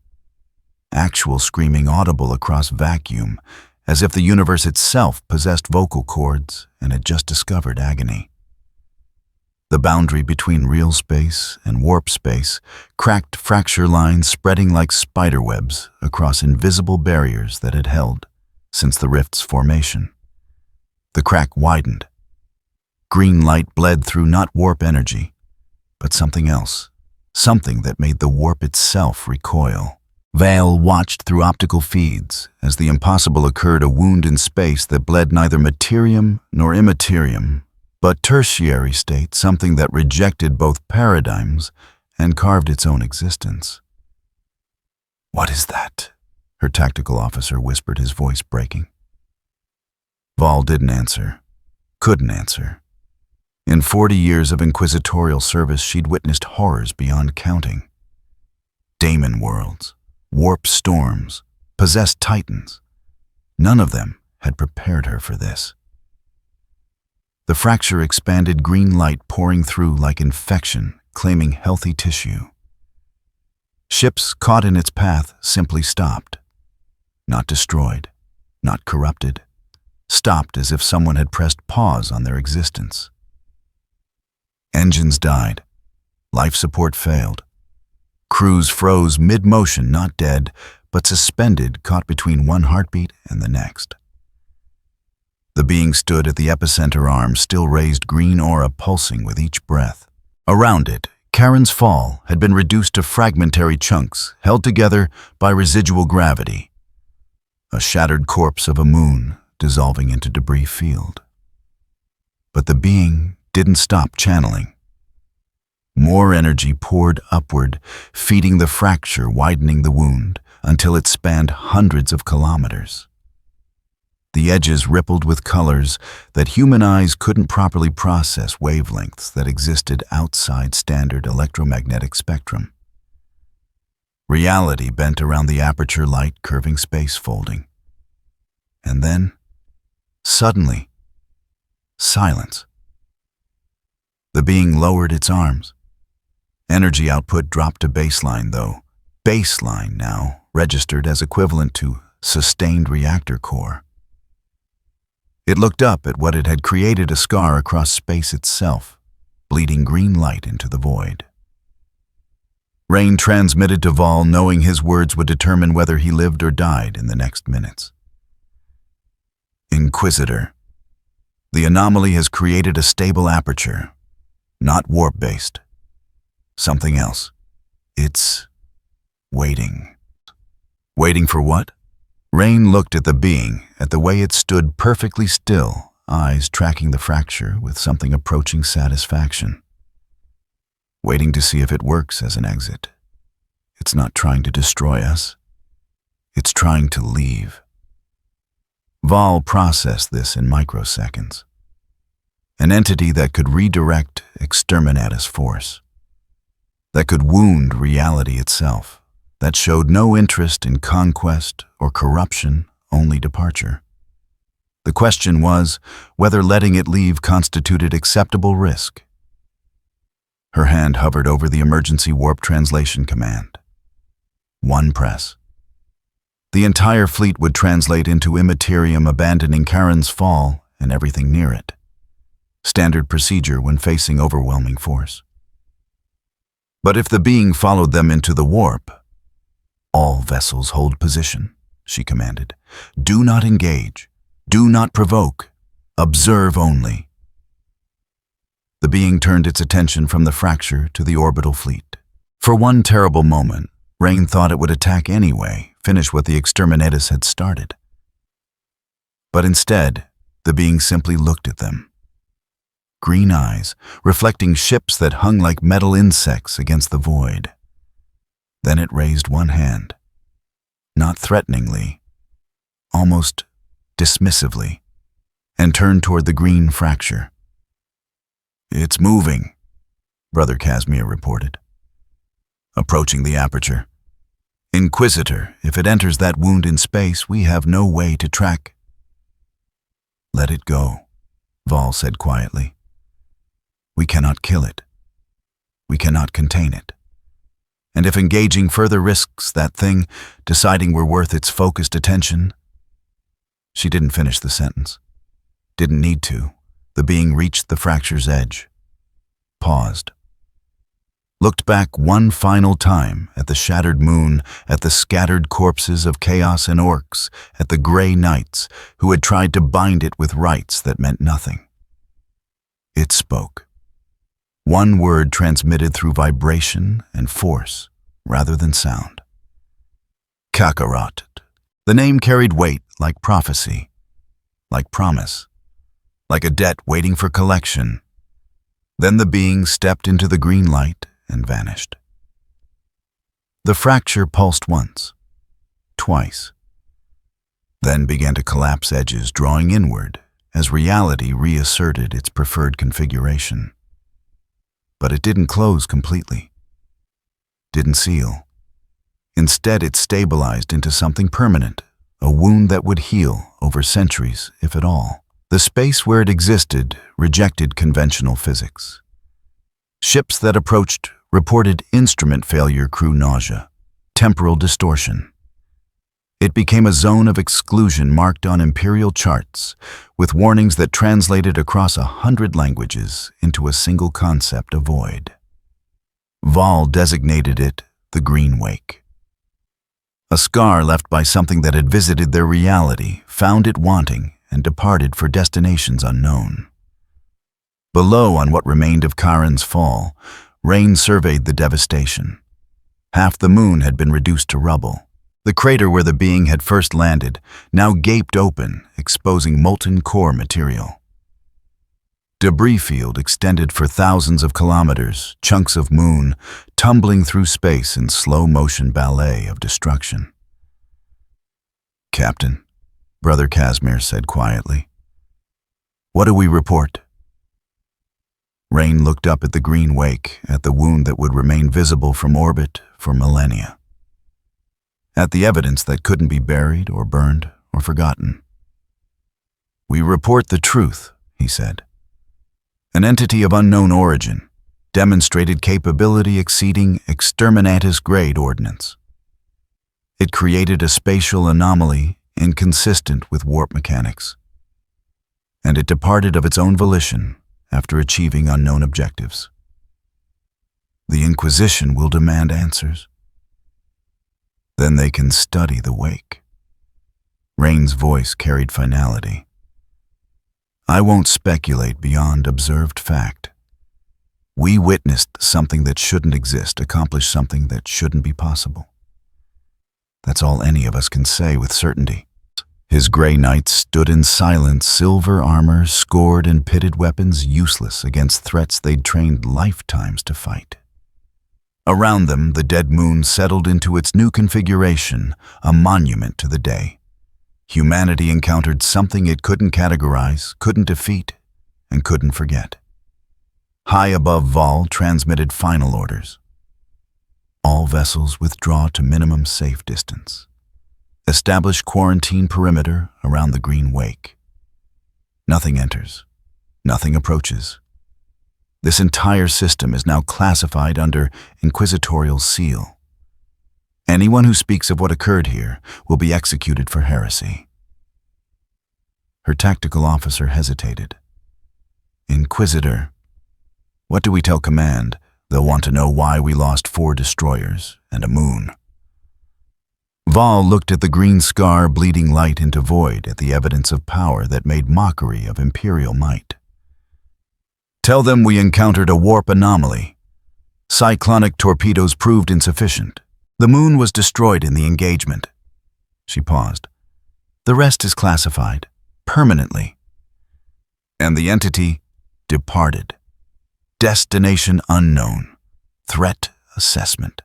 Actual screaming audible across vacuum, as if the universe itself possessed vocal cords and had just discovered agony. The boundary between real space and warp space cracked fracture lines spreading like spiderwebs across invisible barriers that had held since the rift's formation. The crack widened. Green light bled through not warp energy, but something else, something that made the warp itself recoil. Vale watched through optical feeds as the impossible occurred, a wound in space that bled neither materium nor immaterium, but tertiary state, something that rejected both paradigms and carved its own existence. "What is that?" her tactical officer whispered, his voice breaking. Vol didn't answer, couldn't answer. In 40 years of inquisitorial service, she'd witnessed horrors beyond counting. Daemon worlds, warp storms, possessed titans. None of them had prepared her for this. The fracture expanded, green light pouring through like infection, claiming healthy tissue. Ships caught in its path simply stopped. Not destroyed, not corrupted. Stopped as if someone had pressed pause on their existence. Engines died. Life support failed. Crews froze mid-motion, not dead, but suspended, caught between one heartbeat and the next. The being stood at the epicenter arm, still raised, green aura pulsing with each breath. Around it, Karen's fall had been reduced to fragmentary chunks, held together by residual gravity. A shattered corpse of a moon dissolving into debris field. But the being didn't stop channeling. More energy poured upward, feeding the fracture, widening the wound, until it spanned hundreds of kilometers. The edges rippled with colors that human eyes couldn't properly process, wavelengths that existed outside standard electromagnetic spectrum. Reality bent around the aperture, light curving, space folding. And then, suddenly, silence. The being lowered its arms. Energy output dropped to baseline, though. Baseline now registered as equivalent to sustained reactor core. It looked up at what it had created, a scar across space itself, bleeding green light into the void. Rain transmitted to Vol, knowing his words would determine whether he lived or died in the next minutes. Inquisitor. The anomaly has created a stable aperture, not warp-based. Something else. It's waiting. Waiting for what? Rain looked at the being, at the way it stood perfectly still, eyes tracking the fracture with something approaching satisfaction. Waiting to see if it works as an exit. It's not trying to destroy us. It's trying to leave. Vol processed this in microseconds. An entity that could redirect exterminatus force. That could wound reality itself. That showed no interest in conquest or corruption, only departure. The question was whether letting it leave constituted acceptable risk. Her hand hovered over the emergency warp translation command. One press. The entire fleet would translate into Imperium, abandoning Charon's fall and everything near it. Standard procedure when facing overwhelming force. But if the being followed them into the warp, all vessels hold position, she commanded. Do not engage. Do not provoke. Observe only. The being turned its attention from the fracture to the orbital fleet. For one terrible moment, Rain thought it would attack anyway, finish what the exterminatus had started. But instead, the being simply looked at them. Green eyes, reflecting ships that hung like metal insects against the void. Then it raised one hand, not threateningly, almost dismissively, and turned toward the green fracture. It's moving, Brother Casimir reported. Approaching the aperture. Inquisitor, if it enters that wound in space, we have no way to track. Let it go, Vol said quietly. We cannot kill it. We cannot contain it. And if engaging further risks that thing, deciding we're worth its focused attention. She didn't finish the sentence. Didn't need to. The being reached the fracture's edge. Paused. Looked back one final time at the shattered moon, at the scattered corpses of chaos and orcs, at the gray knights who had tried to bind it with rites that meant nothing. It spoke. One word transmitted through vibration and force, rather than sound. Kakarot. The name carried weight like prophecy, like promise, like a debt waiting for collection. Then the being stepped into the green light and vanished. The fracture pulsed once, twice, then began to collapse edges, drawing inward as reality reasserted its preferred configuration. But it didn't close completely. Didn't seal. Instead, it stabilized into something permanent, a wound that would heal over centuries, if at all. The space where it existed rejected conventional physics. Ships that approached reported instrument failure, crew nausea, temporal distortion. It became a zone of exclusion marked on Imperial charts, with warnings that translated across 100 languages into a single concept of void. Vol designated it the Green Wake. A scar left by something that had visited their reality, found it wanting, and departed for destinations unknown. Below, on what remained of Charon's fall, Rain surveyed the devastation. Half the moon had been reduced to rubble. The crater where the being had first landed now gaped open, exposing molten core material. Debris field extended for thousands of kilometers, chunks of moon tumbling through space in slow-motion ballet of destruction. Captain, Brother Casimir said quietly. What do we report? Rain looked up at the green wake, at the wound that would remain visible from orbit for millennia. At the evidence that couldn't be buried or burned or forgotten. We report the truth, he said. An entity of unknown origin, demonstrated capability exceeding exterminatus-grade ordnance. It created a spatial anomaly inconsistent with warp mechanics. And it departed of its own volition after achieving unknown objectives. The Inquisition will demand answers. Then they can study the wake. Rain's voice carried finality. I won't speculate beyond observed fact. We witnessed something that shouldn't exist accomplish something that shouldn't be possible. That's all any of us can say with certainty. His gray knights stood in silence, silver armor, scored and pitted weapons useless against threats they'd trained lifetimes to fight. Around them, the dead moon settled into its new configuration, a monument to the day. Humanity encountered something it couldn't categorize, couldn't defeat, and couldn't forget. High above Vol transmitted final orders. All vessels withdraw to minimum safe distance. Establish quarantine perimeter around the green wake. Nothing enters. Nothing approaches. This entire system is now classified under inquisitorial seal. Anyone who speaks of what occurred here will be executed for heresy. Her tactical officer hesitated. Inquisitor, what do we tell command? They'll want to know why we lost 4 destroyers and a moon. Vol looked at the green scar bleeding light into void at the evidence of power that made mockery of Imperial might. Tell them we encountered a warp anomaly. Cyclonic torpedoes proved insufficient. The moon was destroyed in the engagement. She paused. The rest is classified, permanently. And the entity departed. Destination unknown. Threat assessment.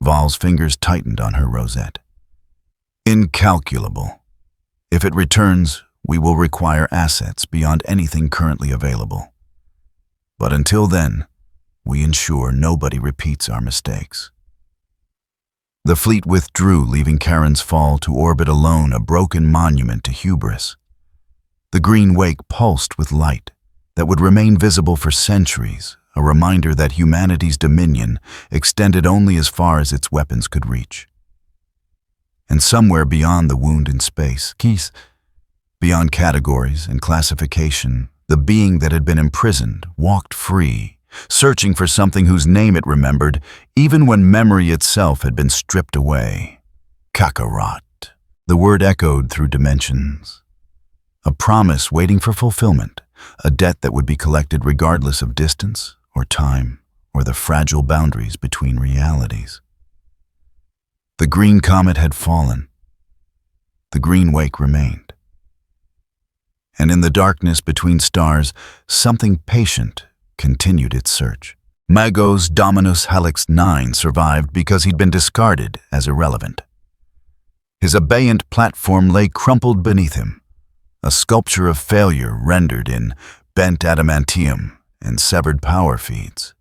Vol's fingers tightened on her rosette. Incalculable. If it returns, we will require assets beyond anything currently available. But until then, we ensure nobody repeats our mistakes. The fleet withdrew, leaving Charon's fall to orbit alone, a broken monument to hubris. The green wake pulsed with light that would remain visible for centuries, a reminder that humanity's dominion extended only as far as its weapons could reach. And somewhere beyond the wound in space, beyond categories and classification, the being that had been imprisoned walked free, searching for something whose name it remembered, even when memory itself had been stripped away. Kakarot. The word echoed through dimensions. A promise waiting for fulfillment, a debt that would be collected regardless of distance or time or the fragile boundaries between realities. The green comet had fallen. The green wake remained. And in the darkness between stars, something patient continued its search. Magos Dominus Helix 9 survived because he'd been discarded as irrelevant. His abeyant platform lay crumpled beneath him, a sculpture of failure rendered in bent adamantium and severed power feeds.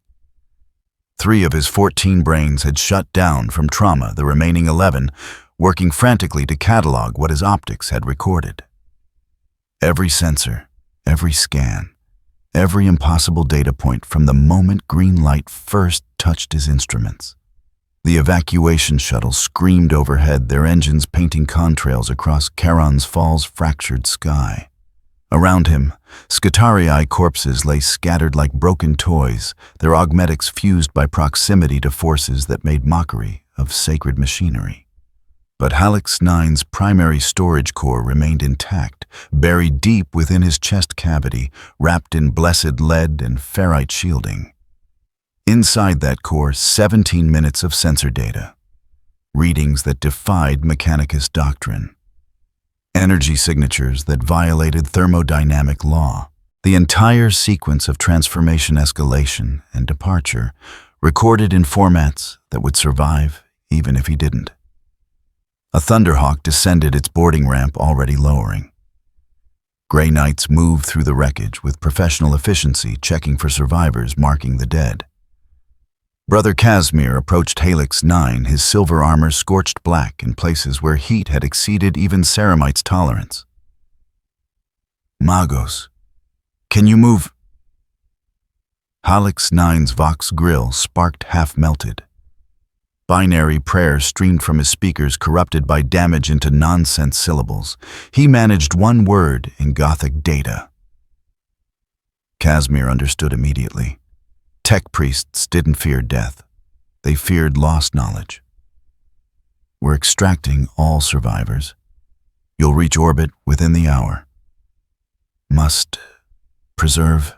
3 of his 14 brains had shut down from trauma, the remaining 11 working frantically to catalog what his optics had recorded. Every sensor, every scan, every impossible data point from the moment green light first touched his instruments. The evacuation shuttle screamed overhead, their engines painting contrails across Charon's Fall's fractured sky. Around him, Scutarii corpses lay scattered like broken toys, their augmetics fused by proximity to forces that made mockery of sacred machinery. But Helix 9's primary storage core remained intact, buried deep within his chest cavity, wrapped in blessed lead and ferrite shielding. Inside that core, 17 minutes of sensor data, readings that defied Mechanicus doctrine, energy signatures that violated thermodynamic law, the entire sequence of transformation escalation and departure recorded in formats that would survive even if he didn't. A Thunderhawk descended its boarding ramp, already lowering. Grey Knights moved through the wreckage with professional efficiency, checking for survivors, marking the dead. Brother Casimir approached Helix 9, his silver armor scorched black in places where heat had exceeded even Ceramite's tolerance. Magos, can you move? Helix 9's Vox grill sparked half-melted. Binary prayer streamed from his speakers, corrupted by damage into nonsense syllables. He managed one word in Gothic data. Casimir understood immediately. Tech priests didn't fear death. They feared lost knowledge. We're extracting all survivors. You'll reach orbit within the hour. Must preserve.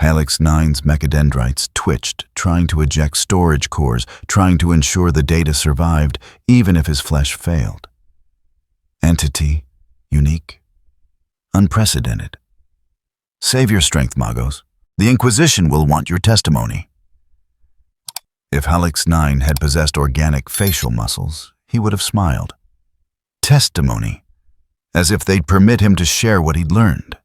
Helix 9's mechadendrites twitched, trying to eject storage cores, trying to ensure the data survived, even if his flesh failed. Entity, unique, unprecedented. Save your strength, Magos. The Inquisition will want your testimony. If Helix 9 had possessed organic facial muscles, he would have smiled. Testimony, as if they'd permit him to share what he'd learned.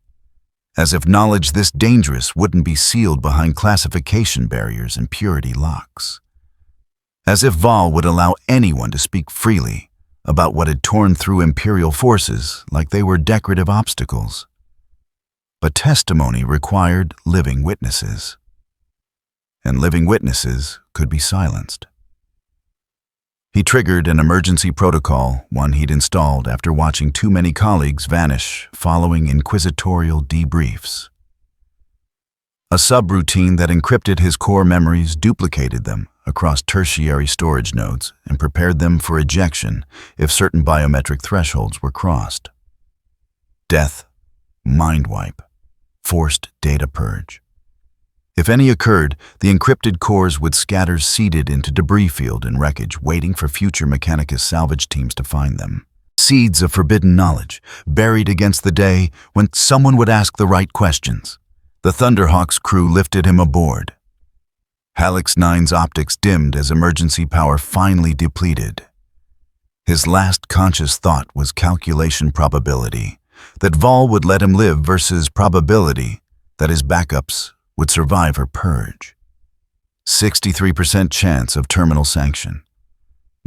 As if knowledge this dangerous wouldn't be sealed behind classification barriers and purity locks. As if Vol would allow anyone to speak freely about what had torn through Imperial forces like they were decorative obstacles. But testimony required living witnesses. And living witnesses could be silenced. He triggered an emergency protocol, one he'd installed after watching too many colleagues vanish following inquisitorial debriefs. A subroutine that encrypted his core memories, duplicated them across tertiary storage nodes, and prepared them for ejection if certain biometric thresholds were crossed. Death, mind wipe, forced data purge. If any occurred, the encrypted cores would scatter seeded into debris field and wreckage, waiting for future Mechanicus salvage teams to find them. Seeds of forbidden knowledge, buried against the day when someone would ask the right questions. The Thunderhawk's crew lifted him aboard. Helix 9's optics dimmed as emergency power finally depleted. His last conscious thought was calculation probability, that Vol would let him live versus probability that his backups would survive her purge. 63% chance of terminal sanction.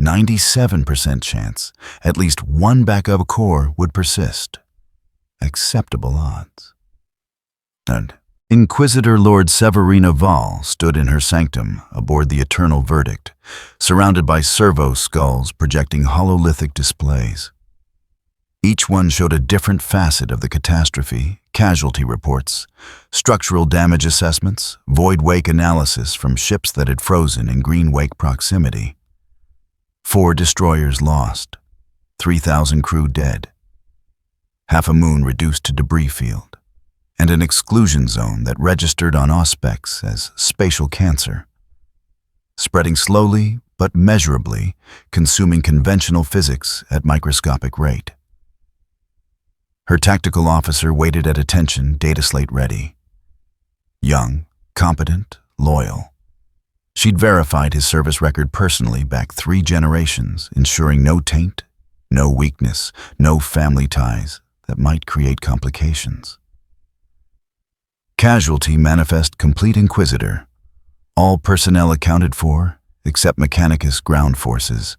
97% chance at least one backup core would persist. Acceptable odds. And Inquisitor Lord Severina Vol stood in her sanctum aboard the Eternal Verdict, surrounded by servo skulls projecting hololithic displays. Each one showed a different facet of the catastrophe: casualty reports, structural damage assessments, void wake analysis from ships that had frozen in green wake proximity. 4 destroyers lost, 3,000 crew dead, half a moon reduced to debris field, and an exclusion zone that registered on Auspex as spatial cancer, spreading slowly but measurably, consuming conventional physics at microscopic rate. Her tactical officer waited at attention, data slate ready. Young, competent, loyal. She'd verified his service record personally back 3 generations, ensuring no taint, no weakness, no family ties that might create complications. Casualty manifest complete Inquisitor. All personnel accounted for, except Mechanicus ground forces.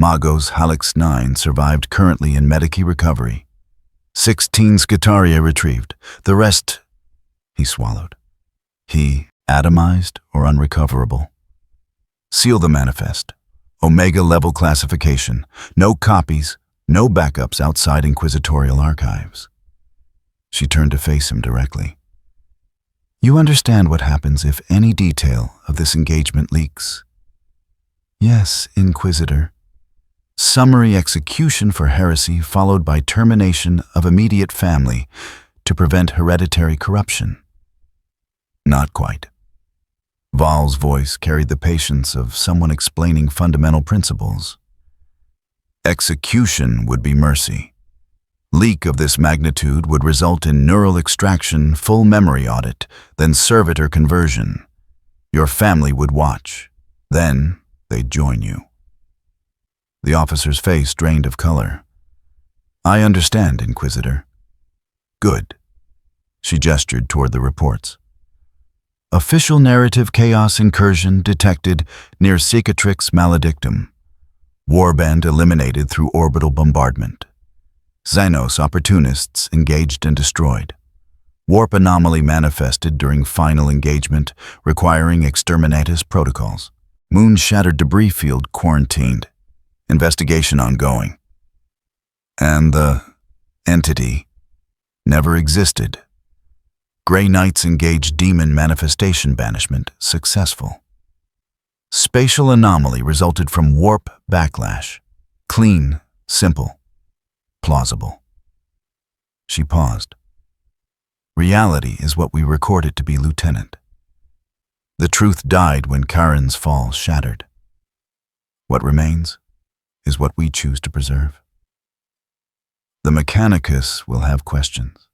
Magos Helix 9 survived, currently in Medici recovery. 16 Scutaria retrieved. The rest, he swallowed. He, atomized or unrecoverable. Seal the manifest. Omega level classification. No copies, no backups outside Inquisitorial archives. She turned to face him directly. You understand what happens if any detail of this engagement leaks? Yes, Inquisitor. Summary execution for heresy followed by termination of immediate family to prevent hereditary corruption. Not quite. Vol's voice carried the patience of someone explaining fundamental principles. Execution would be mercy. Leak of this magnitude would result in neural extraction, full memory audit, then servitor conversion. Your family would watch. Then they'd join you. The officer's face drained of color. I understand, Inquisitor. Good. She gestured toward the reports. Official narrative chaos incursion detected near Cicatrix Maledictum. Warband eliminated through orbital bombardment. Xenos opportunists engaged and destroyed. Warp anomaly manifested during final engagement, requiring exterminatus protocols. Moon-shattered debris field quarantined. Investigation ongoing. And the entity never existed. Grey Knights engaged demon manifestation banishment successful. Spatial anomaly resulted from warp backlash. Clean, simple, plausible. She paused. Reality is what we record it to be, Lieutenant. The truth died when Karen's fall shattered. What remains is what we choose to preserve. The Mechanicus will have questions.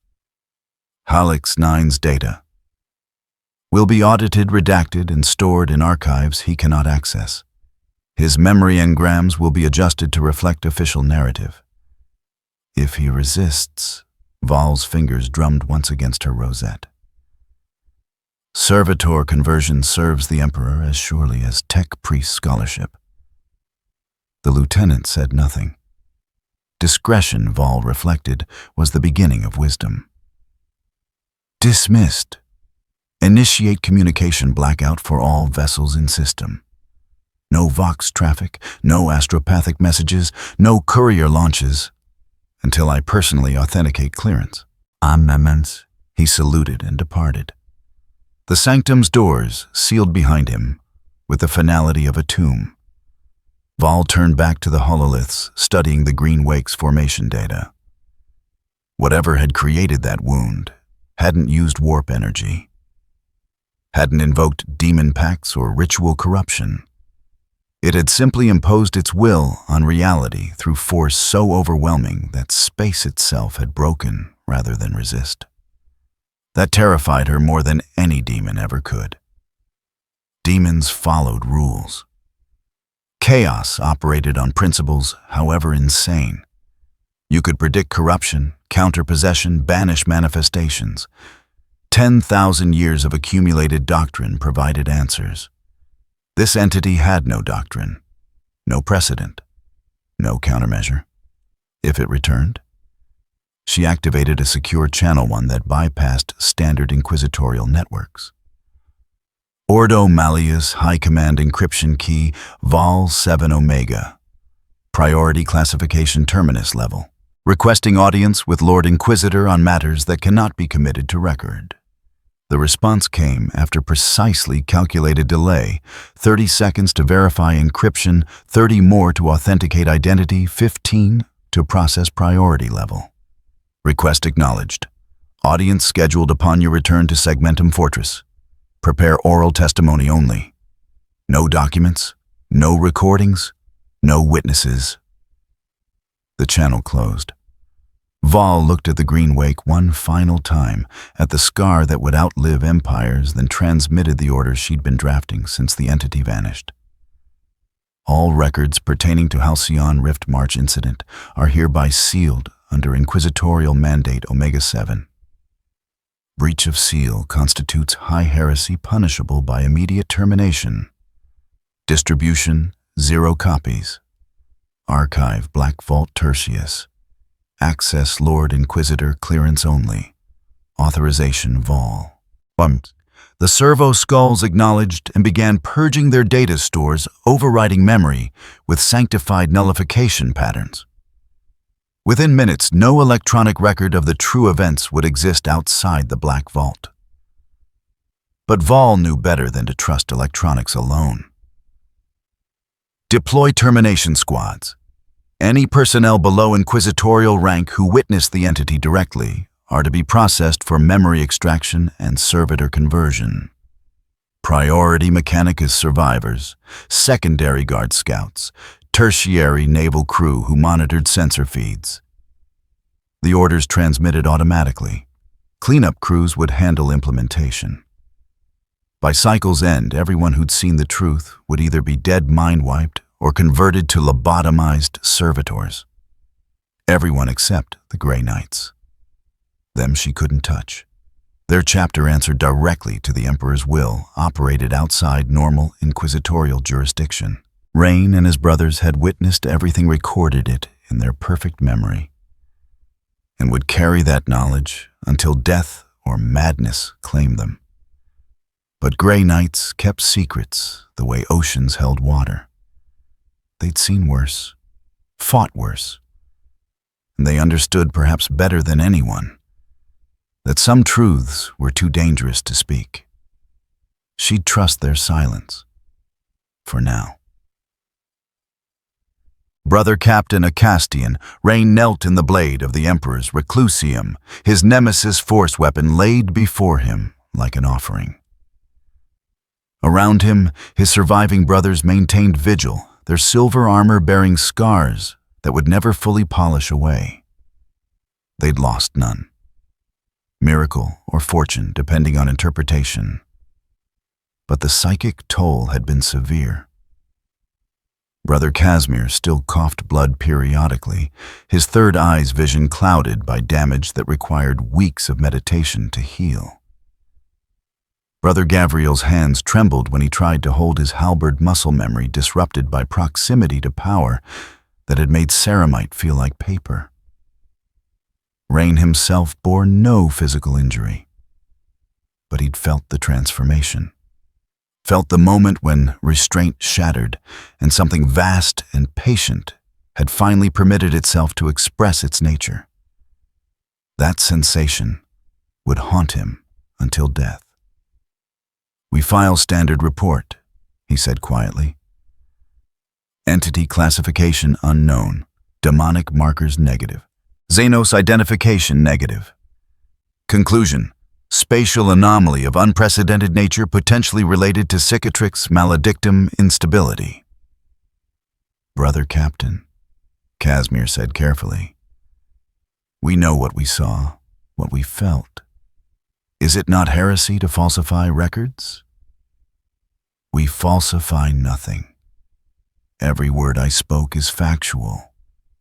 Halleck's 9's data will be audited, redacted, and stored in archives he cannot access. His memory engrams will be adjusted to reflect official narrative. If he resists, Val's fingers drummed once against her rosette. Servitor conversion serves the Emperor as surely as tech priest scholarship. The lieutenant said nothing. Discretion, Val reflected, was the beginning of wisdom. Dismissed. Initiate communication blackout for all vessels in system. No Vox traffic, no astropathic messages, no courier launches, until I personally authenticate clearance. Amendments. He saluted and departed. The sanctum's doors sealed behind him with the finality of a tomb. Val turned back to the hololiths, studying the Green Wake's formation data. Whatever had created that wound hadn't used warp energy, hadn't invoked demon pacts or ritual corruption. It had simply imposed its will on reality through force so overwhelming that space itself had broken rather than resist. That terrified her more than any demon ever could. Demons followed rules. Chaos operated on principles, however insane. You could predict corruption, counter possession, banish manifestations. 10,000 years of accumulated doctrine provided answers. This entity had no doctrine, no precedent, no countermeasure. If it returned, she activated a secure channel one that bypassed standard inquisitorial networks. Ordo Malleus High Command Encryption Key Vol 7 Omega. Priority Classification Terminus Level. Requesting audience with Lord Inquisitor on matters that cannot be committed to record. The response came after precisely calculated delay, 30 seconds to verify encryption, 30 more to authenticate identity, 15 to process priority level. Request acknowledged. Audience scheduled upon your return to Segmentum Fortress. Prepare oral testimony only. No documents, no recordings, no witnesses. The channel closed. Val looked at the Green Wake one final time, at the scar that would outlive empires, then transmitted the orders she'd been drafting since the entity vanished. All records pertaining to Halcyon Rift March incident are hereby sealed under Inquisitorial Mandate Omega-7. Breach of seal constitutes high heresy punishable by immediate termination. Distribution, 0 copies. Archive Black Vault Tertius. Access Lord Inquisitor clearance only. Authorization Vol. The servo skulls acknowledged and began purging their data stores, overriding memory with sanctified nullification patterns. Within minutes, no electronic record of the true events would exist outside the Black Vault. But Vol knew better than to trust electronics alone. Deploy termination squads. Any personnel below inquisitorial rank who witnessed the entity directly are to be processed for memory extraction and servitor conversion. Priority Mechanicus survivors, secondary guard scouts, tertiary naval crew who monitored sensor feeds. The orders transmitted automatically. Cleanup crews would handle implementation. By cycle's end, everyone who'd seen the truth would either be dead mind-wiped or converted to lobotomized servitors. Everyone except the Grey Knights. Them she couldn't touch. Their chapter answered directly to the Emperor's will, operated outside normal inquisitorial jurisdiction. Rain and his brothers had witnessed everything, recorded it in their perfect memory, and would carry that knowledge until death or madness claimed them. But Grey Knights kept secrets the way oceans held water. They'd seen worse, fought worse, and they understood perhaps better than anyone that some truths were too dangerous to speak. She'd trust their silence, for now. Brother Captain Acastian, Rain knelt in the blade of the Emperor's reclusium, his nemesis force weapon laid before him like an offering. Around him, his surviving brothers maintained vigil, their silver armor bearing scars that would never fully polish away. They'd lost none. Miracle or fortune, depending on interpretation. But the psychic toll had been severe. Brother Casimir still coughed blood periodically, his third eye's vision clouded by damage that required weeks of meditation to heal. Brother Gavriel's hands trembled when he tried to hold his halberd muscle memory disrupted by proximity to power that had made ceramite feel like paper. Rain himself bore no physical injury, but he'd felt the transformation. Felt the moment when restraint shattered and something vast and patient had finally permitted itself to express its nature. That sensation would haunt him until death. "We file standard report," he said quietly. "Entity classification unknown. Demonic markers negative. Xenos identification negative. Conclusion: spatial anomaly of unprecedented nature potentially related to cicatrix maledictum instability." "Brother Captain," Casimir said carefully, "we know what we saw, what we felt. Is it not heresy to falsify records?" "We falsify nothing. Every word I spoke is factual."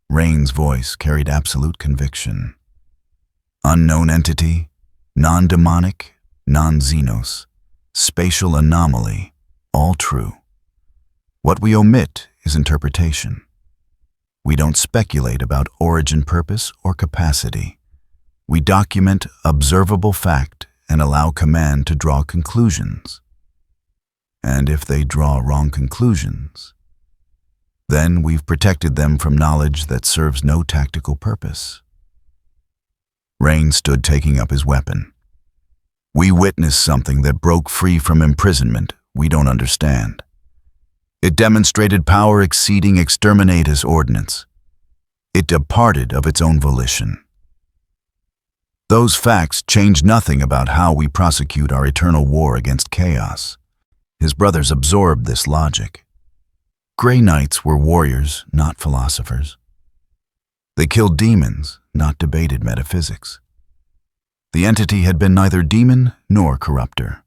Rain's voice carried absolute conviction. "Unknown entity, non-demonic, non-xenos, spatial anomaly, all true. What we omit is interpretation. We don't speculate about origin, purpose, or capacity. We document observable fact and allow command to draw conclusions. And if they draw wrong conclusions, then we've protected them from knowledge that serves no tactical purpose." Rain stood taking up his weapon. "We witnessed something that broke free from imprisonment we don't understand. It demonstrated power exceeding exterminatus ordinance. It departed of its own volition. Those facts change nothing about how we prosecute our eternal war against chaos." His brothers absorbed this logic. Grey Knights were warriors, not philosophers. They killed demons, not debated metaphysics. The entity had been neither demon nor corruptor.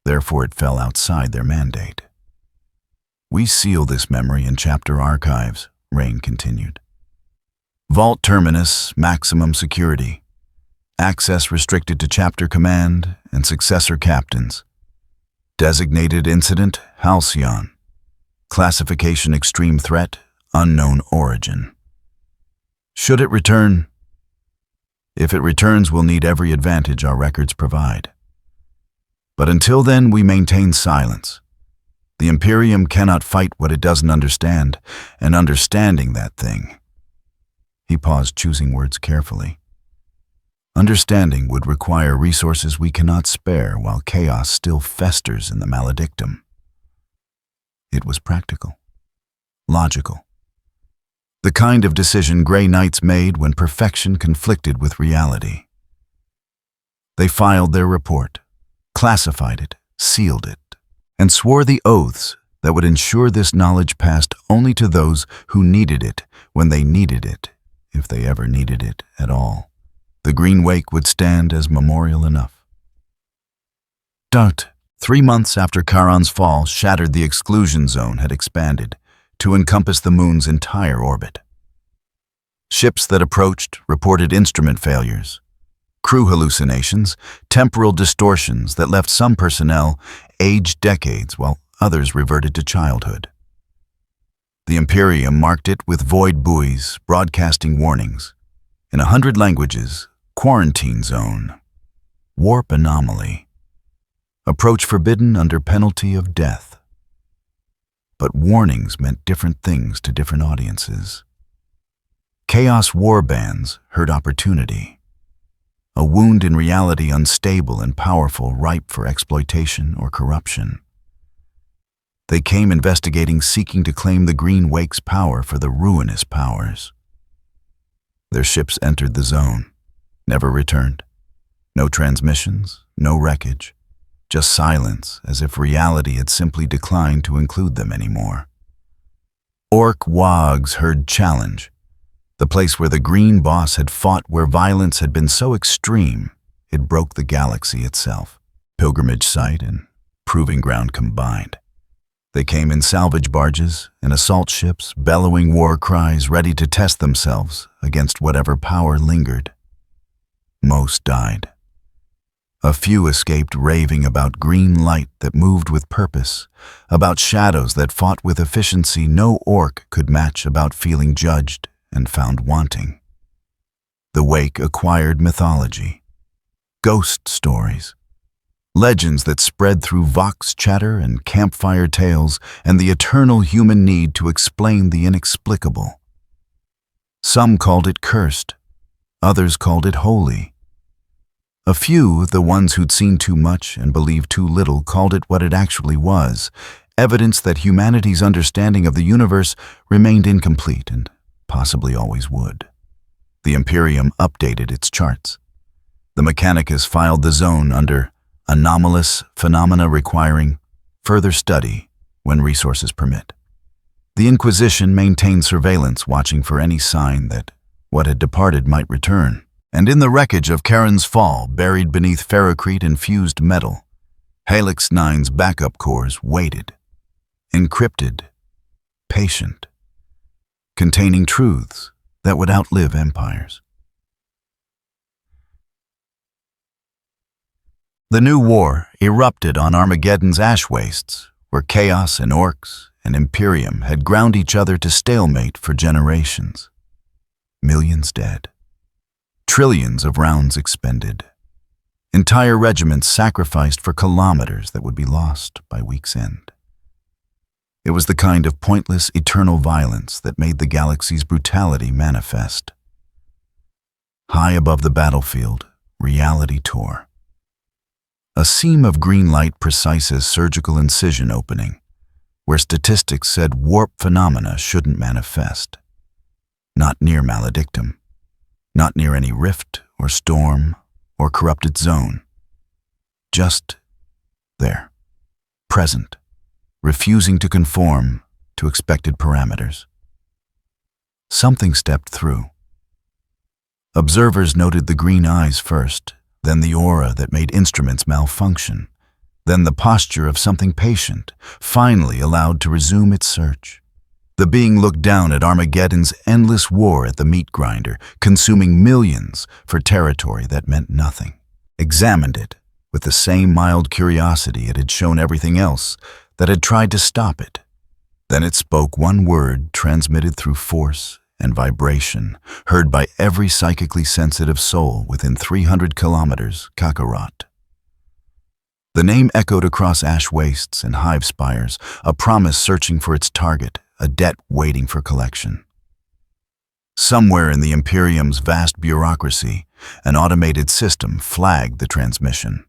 Therefore it fell outside their mandate. "We seal this memory in chapter archives," Rain continued. "Vault terminus, maximum security. Access restricted to chapter command and successor captains. Designated incident, Halcyon. Classification extreme threat, unknown origin. Should it return? If it returns, we'll need every advantage our records provide. But until then, we maintain silence. The Imperium cannot fight what it doesn't understand, and understanding that thing." He paused, choosing words carefully. "Understanding would require resources we cannot spare while chaos still festers in the maledictum." It was practical, logical. The kind of decision Grey Knights made when perfection conflicted with reality. They filed their report, classified it, sealed it, and swore the oaths that would ensure this knowledge passed only to those who needed it when they needed it, if they ever needed it at all. The green wake would stand as memorial enough. 3 months after Charon's fall shattered, the exclusion zone had expanded to encompass the moon's entire orbit. Ships that approached reported instrument failures, crew hallucinations, temporal distortions that left some personnel aged decades while others reverted to childhood. The Imperium marked it with void buoys broadcasting warnings. In 100 languages, quarantine zone, warp anomaly, approach forbidden under penalty of death. But warnings meant different things to different audiences. Chaos warbands heard opportunity. a wound in reality unstable and powerful, ripe for exploitation or corruption. They came investigating, seeking to claim the Green Wake's power for the ruinous powers. Their ships entered the zone, never returned. No transmissions, no wreckage, just silence, as if reality had simply declined to include them anymore. Orc Wogs heard challenge, the place where the Green Boss had fought, where violence had been so extreme it broke the galaxy itself. Pilgrimage site and proving ground combined. They came in salvage barges and assault ships, bellowing war cries, ready to test themselves against whatever power lingered. Most died. A few escaped, raving about green light that moved with purpose, about shadows that fought with efficiency no orc could match, about feeling judged and found wanting. The Wake acquired mythology, ghost stories, legends that spread through vox chatter and campfire tales, and the eternal human need to explain the inexplicable. Some called it cursed, others called it holy. A few, the ones who'd seen too much and believed too little, called it what it actually was, evidence that humanity's understanding of the universe remained incomplete and possibly always would. The Imperium updated its charts. The Mechanicus filed the zone under anomalous phenomena requiring further study when resources permit. The Inquisition maintained surveillance, watching for any sign that what had departed might return. And in the wreckage of Charon's fall, buried beneath ferrocrete-infused metal, Helix 9's backup cores waited, encrypted, patient, containing truths that would outlive empires. The new war erupted on Armageddon's ash wastes, where chaos and orcs and Imperium had ground each other to stalemate for generations. Millions dead. Trillions of rounds expended. Entire regiments sacrificed for kilometers that would be lost by week's end. It was the kind of pointless, eternal violence that made the galaxy's brutality manifest. High above the battlefield, reality tore. A seam of green light precise as surgical incision opening, where statistics said warp phenomena shouldn't manifest. Not near Maledictum. Not near any rift or storm or corrupted zone. Just there, present, refusing to conform to expected parameters. Something stepped through. Observers noted the green eyes first, then the aura that made instruments malfunction, then the posture of something patient, finally allowed to resume its search. The being looked down at Armageddon's endless war at the meat grinder, consuming millions for territory that meant nothing. Examined it with the same mild curiosity it had shown everything else that had tried to stop it. Then it spoke one word transmitted through force and vibration, heard by every psychically sensitive soul within 300 kilometers, Kakarot. The name echoed across ash wastes and hive spires, a promise searching for its target, a debt waiting for collection. Somewhere in the Imperium's vast bureaucracy, an automated system flagged the transmission.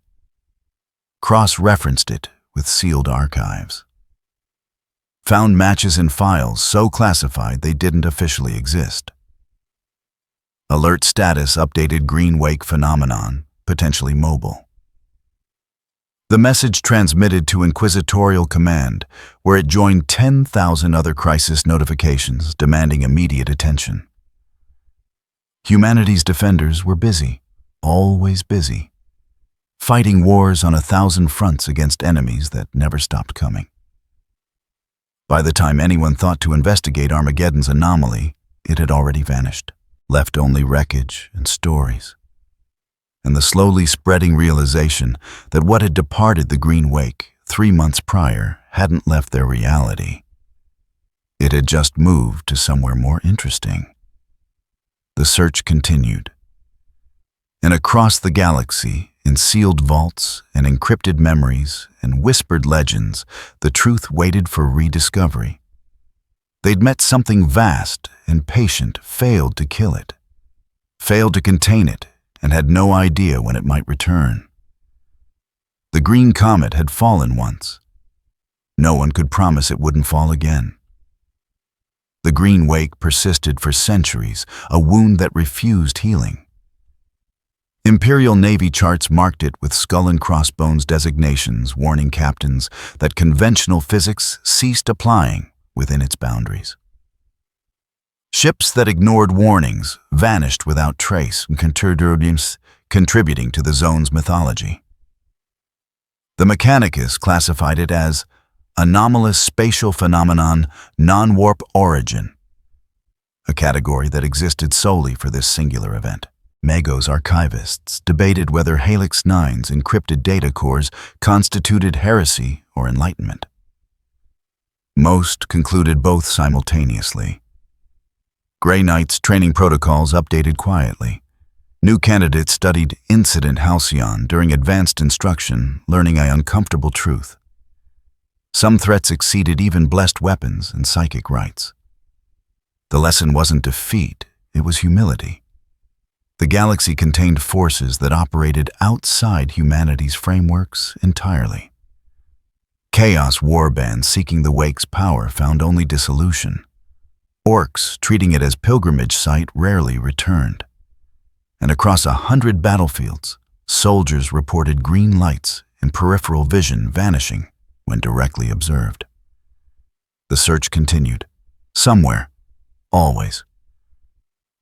Cross-referenced it with sealed archives. Found matches in files so classified they didn't officially exist. Alert status updated Green Wake phenomenon, potentially mobile. The message transmitted to Inquisitorial Command, where it joined 10,000 other crisis notifications demanding immediate attention. Humanity's defenders were busy, always busy, fighting wars on 1,000 fronts against enemies that never stopped coming. By the time anyone thought to investigate Armageddon's anomaly, it had already vanished, left only wreckage and stories. And the slowly spreading realization that what had departed the Green Wake 3 months prior hadn't left their reality. It had just moved to somewhere more interesting. The search continued. And across the galaxy, in sealed vaults and encrypted memories and whispered legends, the truth waited for rediscovery. They'd met something vast and patient, failed to kill it, failed to contain it, and had no idea when it might return. The green comet had fallen once. No one could promise it wouldn't fall again. The green wake persisted for centuries, a wound that refused healing. Imperial Navy charts marked it with skull and crossbones designations warning captains that conventional physics ceased applying within its boundaries. Ships that ignored warnings vanished without trace, contributing to the zone's mythology. The Mechanicus classified it as anomalous spatial phenomenon, non-warp origin, a category that existed solely for this singular event. Mago's archivists debated whether Helix 9's encrypted data cores constituted heresy or enlightenment. Most concluded both simultaneously. Grey Knight's training protocols updated quietly. New candidates studied Incident Halcyon during advanced instruction, learning an uncomfortable truth. Some threats exceeded even blessed weapons and psychic rites. The lesson wasn't defeat, it was humility. The galaxy contained forces that operated outside humanity's frameworks entirely. Chaos warbands seeking the Wake's power found only dissolution. Orcs treating it as pilgrimage site rarely returned. And across 100 battlefields, soldiers reported green lights and peripheral vision vanishing when directly observed. The search continued. Somewhere. Always.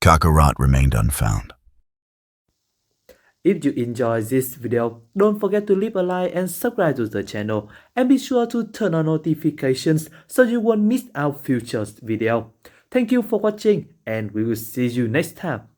Kakarot remained unfound. If you enjoyed this video, don't forget to leave a like and subscribe to the channel, and be sure to turn on notifications so you won't miss our future video. Thank you for watching, and we will see you next time.